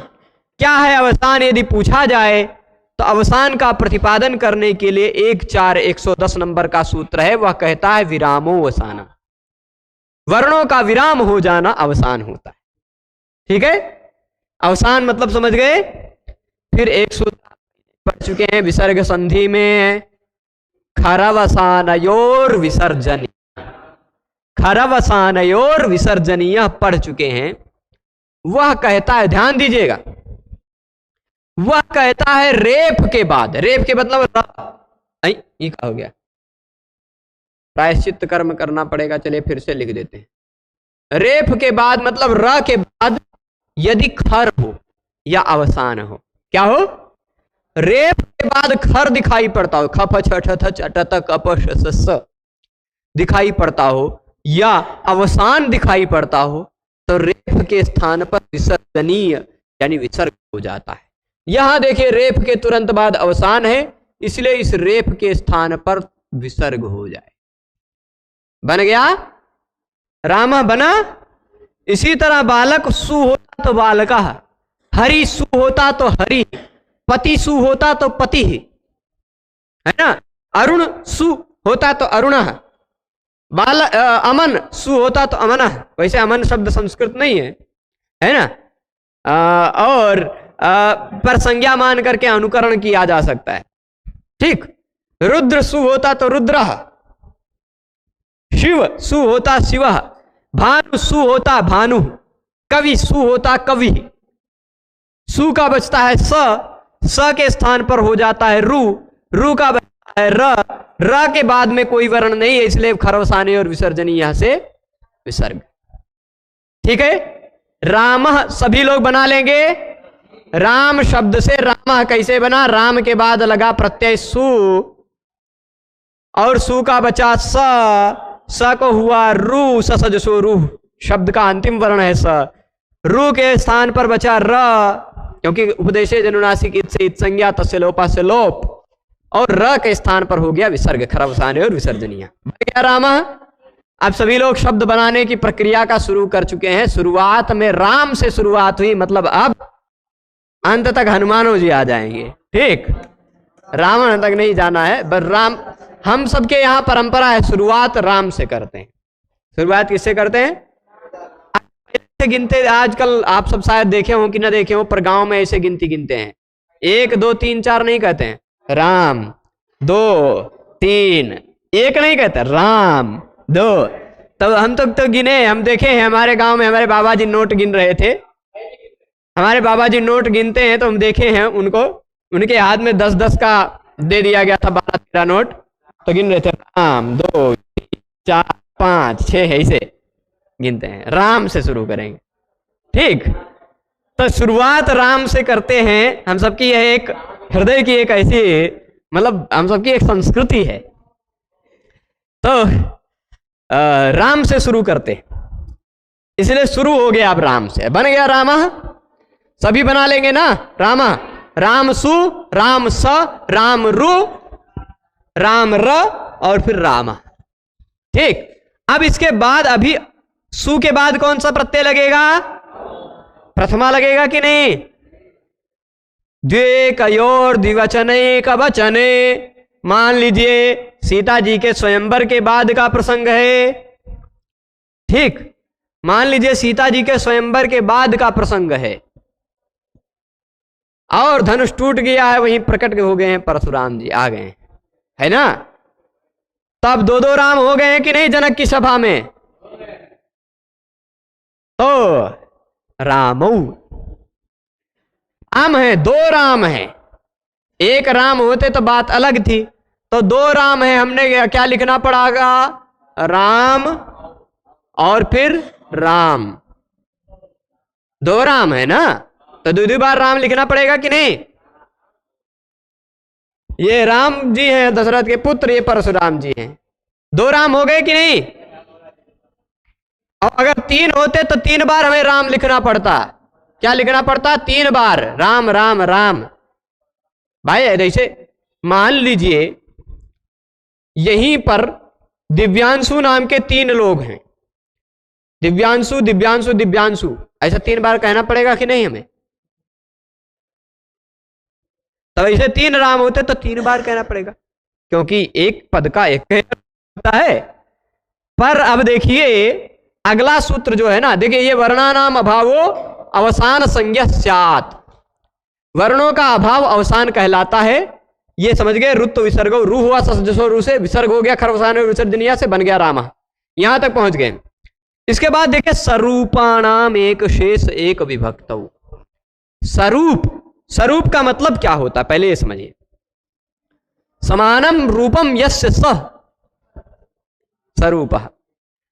क्या है अवसान? यदि पूछा जाए तो अवसान का प्रतिपादन करने के लिए 14110 नंबर का सूत्र है, वह कहता है विरामोवसानम। वर्णों का विराम हो जाना अवसान होता है। ठीक है, अवसान मतलब समझ गए? फिर एक सूत्र पढ़ चुके हैं विसर्ग संधि में, खरवसानयोर विसर्जनीय। खरवसानयोर विसर्जनीय पढ़ चुके हैं। वह कहता है, ध्यान दीजिएगा, वह कहता है रेप के बाद, रेप के मतलब ये क्या हो गया? प्रायश्चित कर्म करना पड़ेगा। चलिए फिर से लिख देते हैं। रेप के बाद मतलब र के बाद यदि खर हो या अवसान हो, क्या हो? रेप के बाद खर दिखाई पड़ता हो, खफ छ ठ थ च ट त क प श स स दिखाई पड़ता हो, या अवसान दिखाई पड़ता हो, तो रेप के स्थान पर विसर्जनीय यानी विसर्ग हो जाता है। यहां देखिए, रेप के तुरंत बाद अवसान है, इसलिए इस रेप के स्थान पर विसर्ग हो जाए। बन गया राम बना। इसी तरह बालक सु होता तो बालका, हरि सु होता तो हरि, पति सु होता तो पति, है ना। अरुण सु होता तो अरुणः, बाल अमन सु होता तो अमनः। वैसे अमन शब्द संस्कृत नहीं है ना। और पर संज्ञा मान करके अनुकरण किया जा सकता है। ठीक, रुद्र सु होता तो रुद्रः, शिव सु होता शिवः, भानु सु होता भानु, कवि सु होता कवि। सु का बचता है स के स्थान पर हो जाता है रू का बचता है र के बाद में कोई वर्ण नहीं है, इसलिए खरवसानी और विसर्जनी यहां से विसर्ग। ठीक है, रामः सभी लोग बना लेंगे। राम शब्द से रामः कैसे बना? राम के बाद लगा प्रत्यय सु और सु का बचा स को हुआ रू, सजसो रूह, शब्द का अंतिम वर्ण है स। रू के स्थान पर बचा र, क्योंकि उपदेशे जनुनासिक इत से इत संज्ञा तस्य लोपा से लोप, और र के स्थान पर हो गया विसर्ग, खरवसाने और विसर्जनीय। क्या रामः? अब सभी लोग शब्द बनाने की प्रक्रिया का शुरू कर चुके हैं। शुरुआत में राम से शुरुआत हुई, मतलब अब अंत तक हनुमानों जी आ जाएंगे। ठीक, रावण तक नहीं जाना है, बस राम। हम सबके यहाँ परंपरा है, शुरुआत राम से करते हैं। शुरुआत किससे करते हैं? गिनते आजकल आप सब शायद देखे हो कि ना देखे हो, पर गांव में ऐसे गिनती गिनते हैं। 1 2 3 4 नहीं कहते हैं, राम 2 3, 1 नहीं कहते, राम 2। तब हम तो गिने, हम देखे हैं हमारे गांव में हमारे बाबा जी नोट गिन रहे थे। हमारे बाबा जी नोट गिनते हैं तो हम देखे हैं उनको, उनके हाथ में 10-10 का दे दिया गया था, 12-13 नोट, तो गिन रहे थे राम 2 4 5 6, ऐसे गिनते हैं। राम से शुरू करेंगे। ठीक, तो शुरुआत राम से करते हैं। हम सबकी यह एक हृदय की एक ऐसी, मतलब हम सबकी एक संस्कृति है, तो राम से शुरू करते, इसलिए शुरू हो गया। अब राम से बन गया रामः, सभी बना लेंगे ना। रामा, राम सु, राम स, राम रु, राम र, और फिर रामा। ठीक, अब इसके बाद अभी सु के बाद कौन सा प्रत्यय लगेगा? प्रथमा लगेगा कि नहीं? द्विकयोर द्विवचने का वचने, मान लीजिए सीता जी के स्वयंवर के बाद का प्रसंग है। ठीक, मान लीजिए सीता जी के स्वयंवर के बाद का प्रसंग है, और धनुष टूट गया है, वहीं प्रकट हो गए हैं परशुराम जी, आ गए है ना। तब 2-2 राम हो गए हैं कि नहीं जनक की सभा में? तो रामौ राम है, 2 राम है। 1 राम होते तो बात अलग थी, तो 2 राम है। हमने क्या लिखना पड़ेगा? राम और फिर राम। 2 राम है ना, तो 2 बार राम लिखना पड़ेगा कि नहीं? ये राम जी हैं दशरथ के पुत्र, ये परशुराम जी हैं। 2 राम हो गए कि नहीं? और अगर 3 होते तो 3 बार हमें राम लिखना पड़ता। क्या लिखना पड़ता? 3 बार राम राम राम। भाई ऐसे मान लीजिए यहीं पर दिव्यांशु नाम के 3 लोग हैं, दिव्यांशु दिव्यांशु दिव्यांशु, ऐसा 3 बार कहना पड़ेगा कि नहीं हमें? तब ऐसे 3 राम होते तो 3 बार कहना पड़ेगा, क्योंकि एक पद का एक होता है। पर अब देखिए अगला सूत्र जो है ना, देखिए ये वर्णानाम अभावो अवसान संज्ञा स्यात्, वर्णों का अभाव अवसान कहलाता है। ये समझ गए। रुत्व विसर्ग, रू हुआ सजसो रू से, विसर्ग हो गया खरवसान विसर्जनीय से, बन गया रामा। यहां तक पहुंच गए। इसके बाद देखिए स्वरूपाणाम एक शेष एक विभक्त। स्वरूप, स्वरूप का मतलब क्या होता है पहले ये समझिए। समानम रूपम यस्य सः स्वरूपः,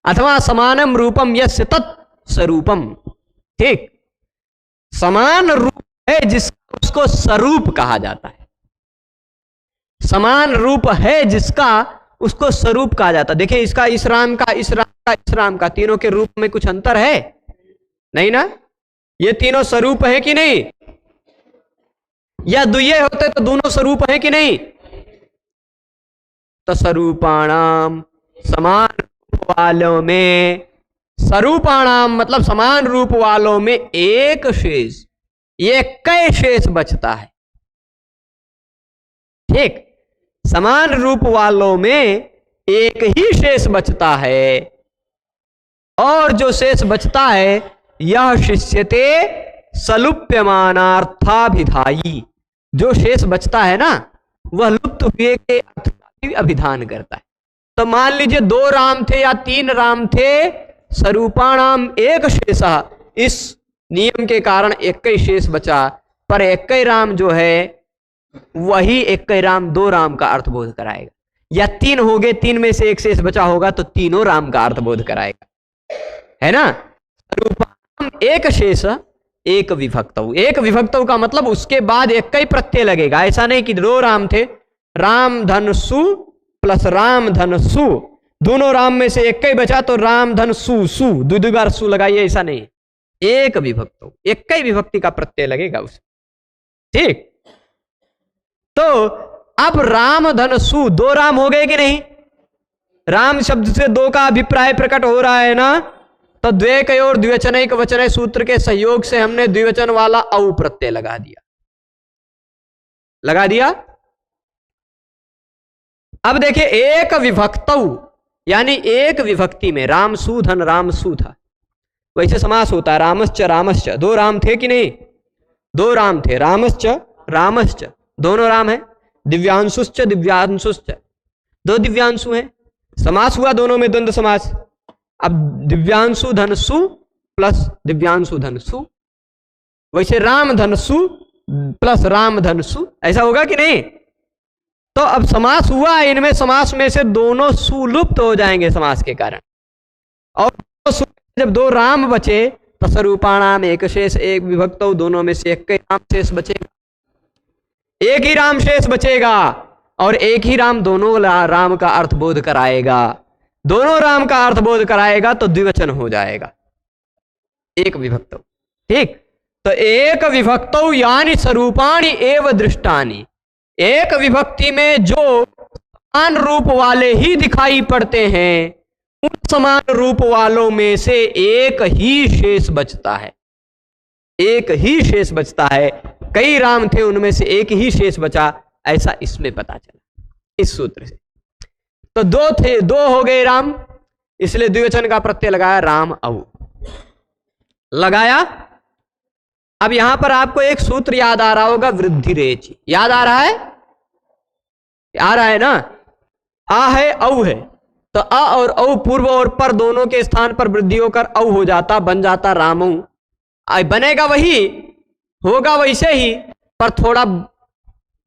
अथवा समानम रूपम यस्य तत् स्वरूपम। ठीक, समान रूप है जिसका उसको स्वरूप कहा जाता है। समान रूप है जिसका उसको स्वरूप कहा जाता है। देखिए इसका इस राम का, इस राम का, इस राम का, तीनों के रूप में कुछ अंतर है नहीं ना? ये तीनों स्वरूप है कि नहीं? या दुये होते तो दोनों स्वरूप है कि नहीं? तो स्वरूपाणाम, समान रूप वालों में, स्वरूपाणाम मतलब समान रूप वालों में एक शेष, ये कई शेष बचता है। ठीक, समान रूप वालों में एक ही शेष बचता है, और जो शेष बचता है यह शिष्यते सलुप्यमानार्थाभिधायी। जो शेष बचता है ना वह लुप्त हुए के अर्थ का भी अभिधान करता है। तो मान लीजिए 2 राम थे या 3 राम थे, स्वरूपाणाम एक शेष, इस नियम के कारण एक ही शेष बचा, पर एक ही राम जो है वही एक ही राम 2 राम का अर्थ बोध कराएगा। या 3 हो गए, 3 में से एक शेष बचा होगा तो तीनों राम का अर्थ बोध कराएगा, है ना। स्वरूपाणाम एक शेष एक विभक्तौ। एक विभक्तौ का मतलब उसके बाद एक ही प्रत्यय लगेगा। ऐसा नहीं कि 2 राम थे, राम धन सु प्लस राम धन सु, दोनों राम में से एक ही बचा तो राम धन सु, सु 2 बार सु लगाइए, ऐसा नहीं। एक विभक्तौ, एक ही विभक्ति का प्रत्यय लगेगा उसे, ठीक। तो अब राम धन सु 2 राम हो गए कि नहीं? राम शब्द से 2 का अभिप्राय प्रकट हो रहा है ना, तो द्वेकय और द्विवचनैक वचनय सूत्र के सहयोग से हमने द्विवचन वाला औ प्रत्यय लगा दिया, लगा दिया। अब देखिए एक विभक्तौ यानी एक विभक्ति में राम सु धन राम सु था, वैसे समास होता है रामश्च रामश्च। 2 राम थे कि नहीं? 2 राम थे, रामश्च रामश्च, दोनों राम है। दिव्यांशुश्च दिव्यांशुश्च, 2 दिव्यांशु हैं, समास हुआ दोनों में द्वंद्व समास। अब दिव्यांशु धन सु प्लस दिव्यांशु धन सु, वैसे राम धन सु प्लस राम धन सु, ऐसा होगा कि नहीं? तो अब समास हुआ, इनमें समास में से दोनों सु लुप्त हो जाएंगे समास के कारण, और जब 2 राम बचे तो स्वरूपाणाम एक शेष एक विभक्तौ, दोनों में से एक ही राम शेष बचेगा, एक ही राम शेष बचेगा, और एक ही राम दोनों राम का अर्थ बोध कराएगा। दोनों राम का अर्थ बोध कराएगा तो द्विवचन हो जाएगा, एक विभक्तौ, ठीक। तो एक विभक्तौ यानी स्वरूपाणि एव दृष्टानि, एक विभक्ति में जो समान रूप वाले ही दिखाई पड़ते हैं, उन समान रूप वालों में से एक ही शेष बचता है, एक ही शेष बचता है। कई राम थे, उनमें से एक ही शेष बचा, ऐसा इसमें पता चला इस सूत्र से। तो 2 थे, 2 हो गए राम, इसलिए द्विवचन का प्रत्यय लगाया राम औ, लगाया। अब यहां पर आपको एक सूत्र याद आ रहा होगा, वृद्धि रेच, याद आ रहा है? आ रहा है ना? आ है औ है, तो अ और औ पूर्व और पर दोनों के स्थान पर वृद्धि होकर औ हो जाता, बन जाता रामौ। बनेगा वही, होगा वैसे ही, पर थोड़ा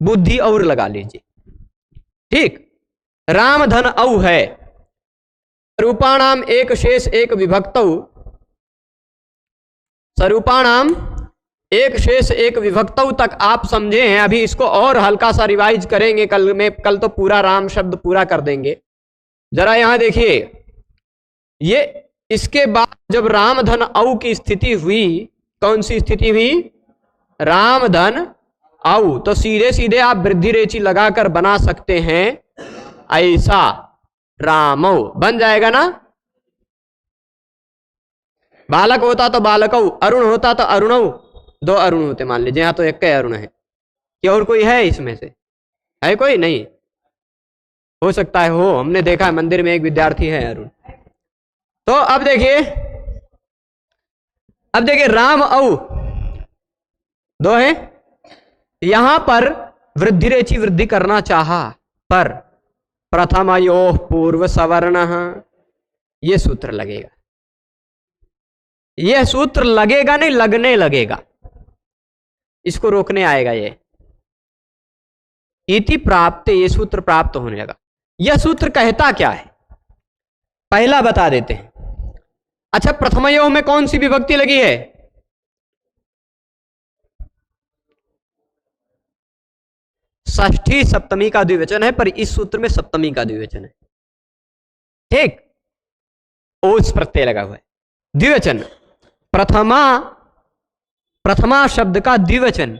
बुद्धि और लगा लीजिए, ठीक। राम धन औ है, स्वरूपाणाम एक शेष एक विभक्तौ, स्वरूपाणाम एक शेष एक विभक्तौ तक आप समझे हैं। अभी इसको और हल्का सा रिवाइज करेंगे कल में, कल तो पूरा राम शब्द पूरा कर देंगे। जरा यहां देखिए, ये इसके बाद जब राम धन औ की स्थिति हुई, कौन सी स्थिति हुई? राम धन औ, तो सीधे सीधे आप वृद्धि रेची लगाकर बना सकते हैं ऐसा, रामौ बन जाएगा ना। बालक होता तो बालकौ, अरुण होता तो अरुणौ, 2 अरुण होते मान लीजिए, यहां तो एक अरुण है, क्या और कोई है इसमें से? है कोई? नहीं हो सकता है हो, हमने देखा है मंदिर में एक विद्यार्थी है अरुण। तो अब देखिए राम औ 2 है, यहां पर वृद्धि रेची वृद्धि करना चाहा, पर प्रथमयोः पूर्व सवर्णः, यह सूत्र लगेगा। यह सूत्र लगेगा नहीं, लगने लगेगा, इसको रोकने आएगा ये इति प्राप्त, ये सूत्र प्राप्त होने लगा। यह सूत्र कहता क्या है पहला बता देते हैं। अच्छा, प्रथमयोः में कौन सी विभक्ति लगी है? षष्ठी सप्तमी का द्विवचन है, पर इस सूत्र में सप्तमी का द्विवचन है, ठीक। ओस प्रत्यय लगा हुआ है, द्विवचन। प्रथमा शब्द का द्विवचन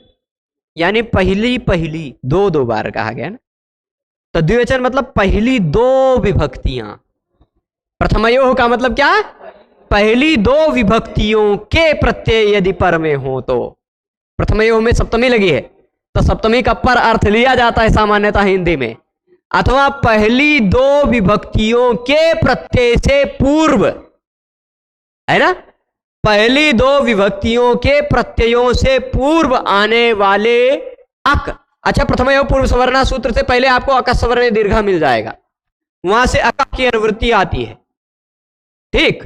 यानी पहली पहली, 2 बार कहा गया ना, तो द्विवचन मतलब पहली 2 विभक्तियां। प्रथमयोः का मतलब क्या? पहली 2 विभक्तियों के प्रत्यय यदि पर में हो तो। प्रथमयोः में सप्तमी लगी है, तो सप्तमी का पर अर्थ लिया जाता है सामान्यतः हिंदी में, अथवा पहली दो विभक्तियों के प्रत्यय से पूर्व, है ना, पहली दो विभक्तियों के प्रत्ययों से पूर्व आने वाले अक। अच्छा, प्रथमयो पूर्व सवर्णा सूत्र से पहले आपको अक सवर्ण दीर्घा मिल जाएगा, वहां से अका की अनुवृत्ति आती है। ठीक,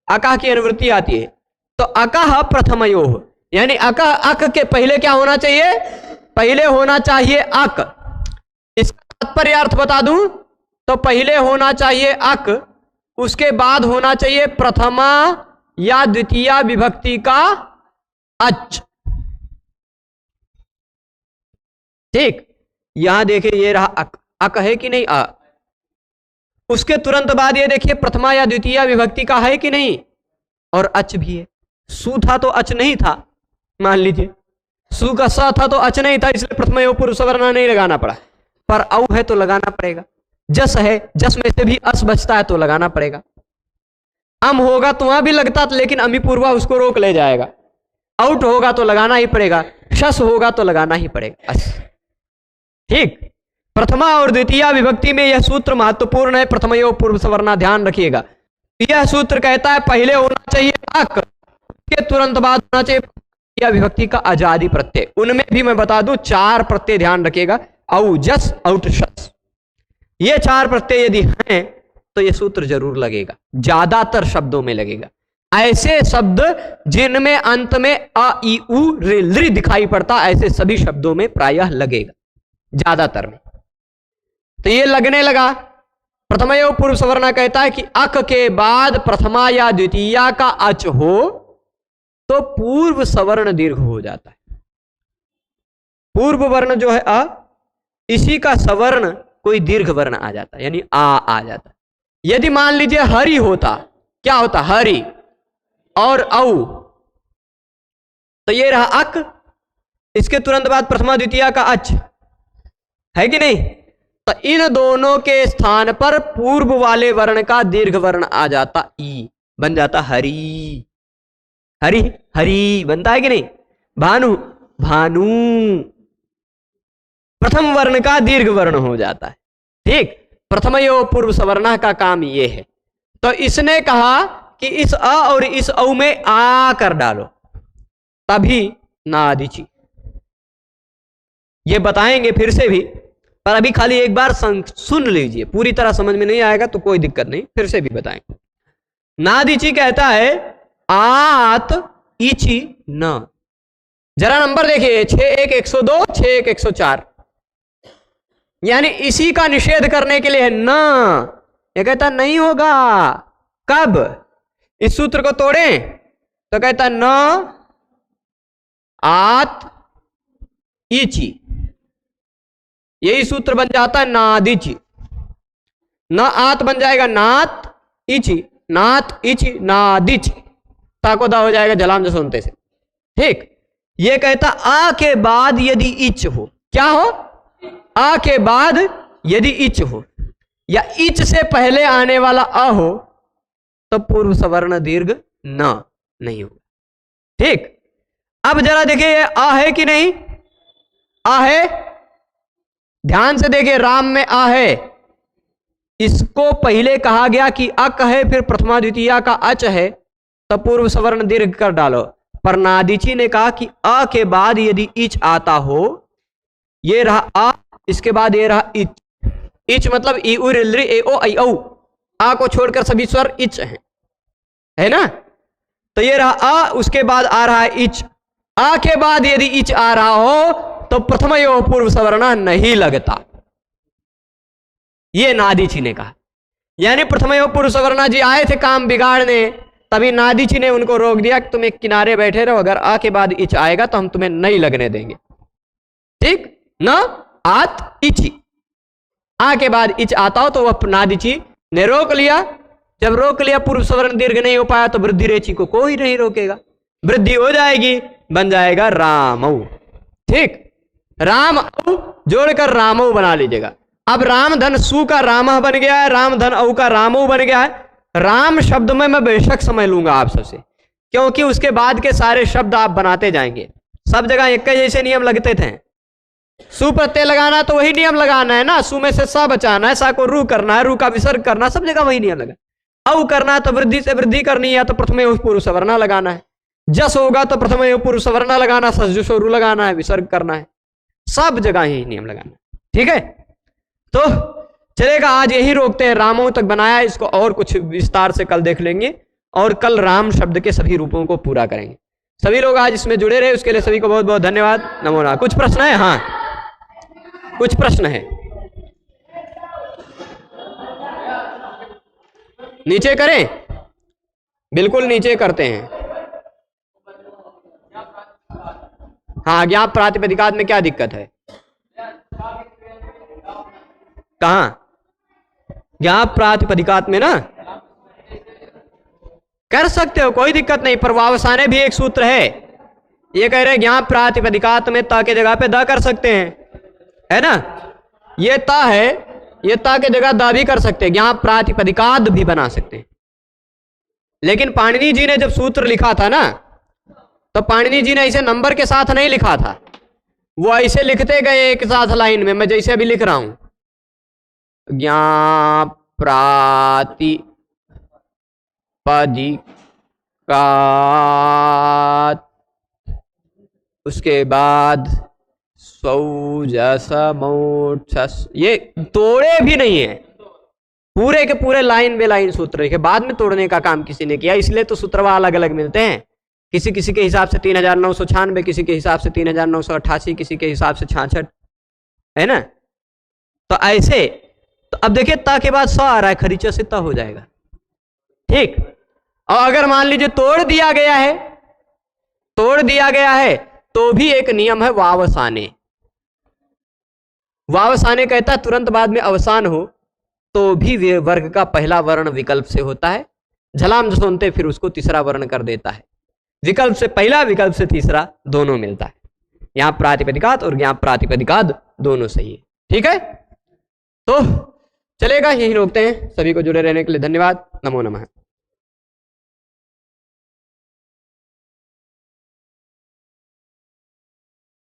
अका की अनुवृत्ति आती है। तो अकः प्रथमयोः, यानी अका, अक के पहले क्या होना चाहिए? पहले होना चाहिए अक। इसका तात्पर्य अर्थ बता दूं तो पहले होना चाहिए अक, उसके बाद होना चाहिए प्रथमा या द्वितीया विभक्ति का अच। ठीक, यहां देखिए ये रहा अक, अक है कि नहीं? अ। उसके तुरंत बाद ये देखिए प्रथमा या द्वितीया विभक्ति का है कि नहीं, और अच भी है। सु था तो अच नहीं था, मान लीजिए सु का स था तो अच नहीं था, इसलिए प्रथमयो पूर्व सवर्णा नहीं लगाना पड़ा, पर औ है तो लगाना पड़ेगा। जस है, जस में से भी अस बचता है तो लगाना पड़ेगा। अम होगा तो वहां भी लगता, लेकिन अमी पूर्वा उसको रोक ले जाएगा। आउट होगा तो लगाना ही पड़ेगा, शस होगा तो लगाना ही पड़ेगा। अस। ठीक, प्रथमा और द्वितीया विभक्ति में यह सूत्र महत्वपूर्ण है, प्रथमयो पूर्व सवर्णा, ध्यान रखिएगा। यह सूत्र कहता है पहले होना चाहिए अक, के तुरंत बाद होना चाहिए या विभक्ति का अजादि प्रत्यय। उनमें भी मैं बता दूं 4 प्रत्यय, ध्यान रखिएगा। औ, जस, औट, शस, ये 4 प्रत्यय यदि हैं तो ये सूत्र जरूर लगेगा, ज्यादातर शब्दों में लगेगा। ऐसे शब्द जिनमें अंत में अ, ई, उ, ऋ, लृ दिखाई पड़ता, ऐसे सभी शब्दों में प्रायः लगेगा, ज्यादातर में। तो ये लगने लगा। प्रथमयो पूर्व सवर्णा कहता है कि अक के बाद प्रथमा या द्वितीया का अच हो तो पूर्व सवर्ण दीर्घ हो जाता है। पूर्व वर्ण जो है अ, इसी का सवर्ण कोई दीर्घ वर्ण आ जाता है, यानी आ जाता है। यदि मान लीजिए हरि होता, क्या होता? हरि और औ, तो ये रहा अक, इसके तुरंत बाद प्रथमा द्वितीया का अच, है कि नहीं? तो इन दोनों के स्थान पर पूर्व वाले वर्ण का दीर्घ वर्ण आ जाता, ई, बन जाता हरि। हरि, हरि बनता है कि नहीं? भानु, भानु, प्रथम वर्ण का दीर्घ वर्ण हो जाता है। ठीक, प्रथमयो पूर्व सवर्णा का काम ये है। तो इसने कहा कि इस अ और इस औ में आ कर डालो, तभी नादिची। ये बताएंगे फिर से भी, पर अभी खाली एक बार सुन लीजिए, पूरी तरह समझ में नहीं आएगा तो कोई दिक्कत नहीं, फिर से भी बताएंगे। नादिची कहता है आत इची न। जरा नंबर देखिए, 6 1 102, 6 1 104, यानी इसी का निषेध करने के लिए है न। ये कहता नहीं होगा। कब? इस सूत्र को तोड़ें तो कहता न आत इची, यही सूत्र बन जाता है नादिची। न आत बन जाएगा नात इची, नात इची नादिची, ताकोदा हो जाएगा जलाम जसोनते से। ठीक, ये कहता आ के बाद यदि इच हो, क्या हो? आ के बाद यदि इच हो, या इच से पहले आने वाला अ हो, तो पूर्व सवर्ण दीर्घ न नहीं होगा। ठीक, अब जरा देखिए ये आ है कि नहीं? आ है, ध्यान से देखिए, राम में आ है, इसको पहले कहा गया कि अक है, फिर प्रथमा द्वितीया का अच है, तो पूर्व सवर्ण दीर्घ कर डालो। पर नादिची ने कहा कि अ के बाद यदि इच आता हो, ये रहा आ, इसके बाद ये रहा इच। इच मतलब ई उ ऋ लृ ए ओ ऐ औ, आ को छोड़कर सभी स्वर इच हैं, है ना? तो ये रहा आ, उसके बाद आ रहा है इच। आ के बाद यदि इच आ रहा हो तो प्रथमयो पूर्व सवर्णा नहीं लगता, ये नादिची ने कहा। यानी प्रथमयो पूर्व सवर्णा जी आए थे काम बिगाड़ने, तभी नादिची ने उनको रोक दिया कि तुम एक किनारे बैठे रहो, अगर आ के बाद इच आएगा तो हम तुम्हें नहीं लगने देंगे। ठीक, न आत इची, आ के बाद इच आता हो तो वह नादिची ने रोक लिया। जब रोक लिया, पूर्व सवर्ण दीर्घ नहीं हो पाया, तो वृद्धि रेची को कोई नहीं रोकेगा, वृद्धि हो जाएगी, बन जाएगा रामौ। ठीक, राम औ जोड़कर रामौ बना लीजिएगा। अब राम धन सु का रामह बन गया है, राम धन औ का रामौ बन गया है। राम शब्द में मैं बेशक समय लूंगा आप सबसे, क्योंकि उसके बाद के सारे शब्द आप बनाते जाएंगे, सब जगह एक जैसे नियम लगते थे। सु प्रत्यय लगाना है तो वही नियम लगाना है ना, सु में से सा बचाना है, सा को रू करना है, रू का विसर्ग करना, सब जगह वही नियम लगा। औ करना है तो वृद्धि से वृद्धि करनी है तो प्रथमे पुरुष सवर्णा लगाना है, जस होगा तो प्रथमे पुरुष सवर्णा लगाना, सजो रू लगाना है, विसर्ग करना है, सब जगह ही नियम लगाना है। ठीक है, तो चलेगा, आज यही रोकते हैं, रामों तक बनाया, इसको और कुछ विस्तार से कल देख लेंगे और कल राम शब्द के सभी रूपों को पूरा करेंगे। सभी लोग आज इसमें जुड़े रहे, उसके लिए सभी को बहुत बहुत धन्यवाद। नमो नमः। कुछ प्रश्न है? हाँ, कुछ प्रश्न है? नीचे करें, बिल्कुल नीचे करते हैं। हाँ, ज्ञाप प्रातिपदिकात में क्या दिक्कत है? कहां? ज्ञाप प्रातिपदिकात में ना कर सकते हो, कोई दिक्कत नहीं, पर वावसाने भी एक सूत्र है। ये कह रहे ज्ञाप प्रातिपदिकात में ता के जगह पे द कर सकते हैं, है ना, ये ता है, ये ता के जगह द भी कर सकते हैं, ज्ञाप प्रातिपदिकात भी बना सकते हैं। लेकिन पाणिनि जी ने जब सूत्र लिखा था ना, तो पाणिनि जी ने ऐसे नंबर के साथ नहीं लिखा था, वो ऐसे लिखते गए एक साथ लाइन में, मैं जैसे अभी लिख रहा हूं, ज्ञाप प्रातिपदिकात, उसके बाद सौजसमोक्षस, ये तोड़े भी नहीं है, पूरे के पूरे लाइन बे लाइन सूत्र लिखे, बाद में तोड़ने का काम किसी ने किया, इसलिए तो सूत्रवा अलग अलग मिलते हैं, किसी किसी के हिसाब से 3996, किसी के हिसाब से 3988, किसी के हिसाब से 66, है ना। तो ऐसे, तो अब देखिए ता के बाद स आ रहा है, खरीचा से ता हो जाएगा। ठीक, और अगर मान लीजिए तोड़ दिया गया है, तोड़ दिया गया है, तो भी एक नियम है वावसाने। वावसाने कहता है तुरंत बाद में अवसान हो तो भी वर्ग का पहला वर्ण विकल्प से होता है, झलाम जसोनते फिर उसको तीसरा वर्ण कर देता है, विकल्प से पहला विकल्प से तीसरा दोनों मिलता है। यहां प्रातिपदिकात और ज्ञाप प्रातिपदिकात दोनों सही है। ठीक है, तो चलेगा, यही रोकते हैं। सभी को जुड़े रहने के लिए धन्यवाद। नमो नमः।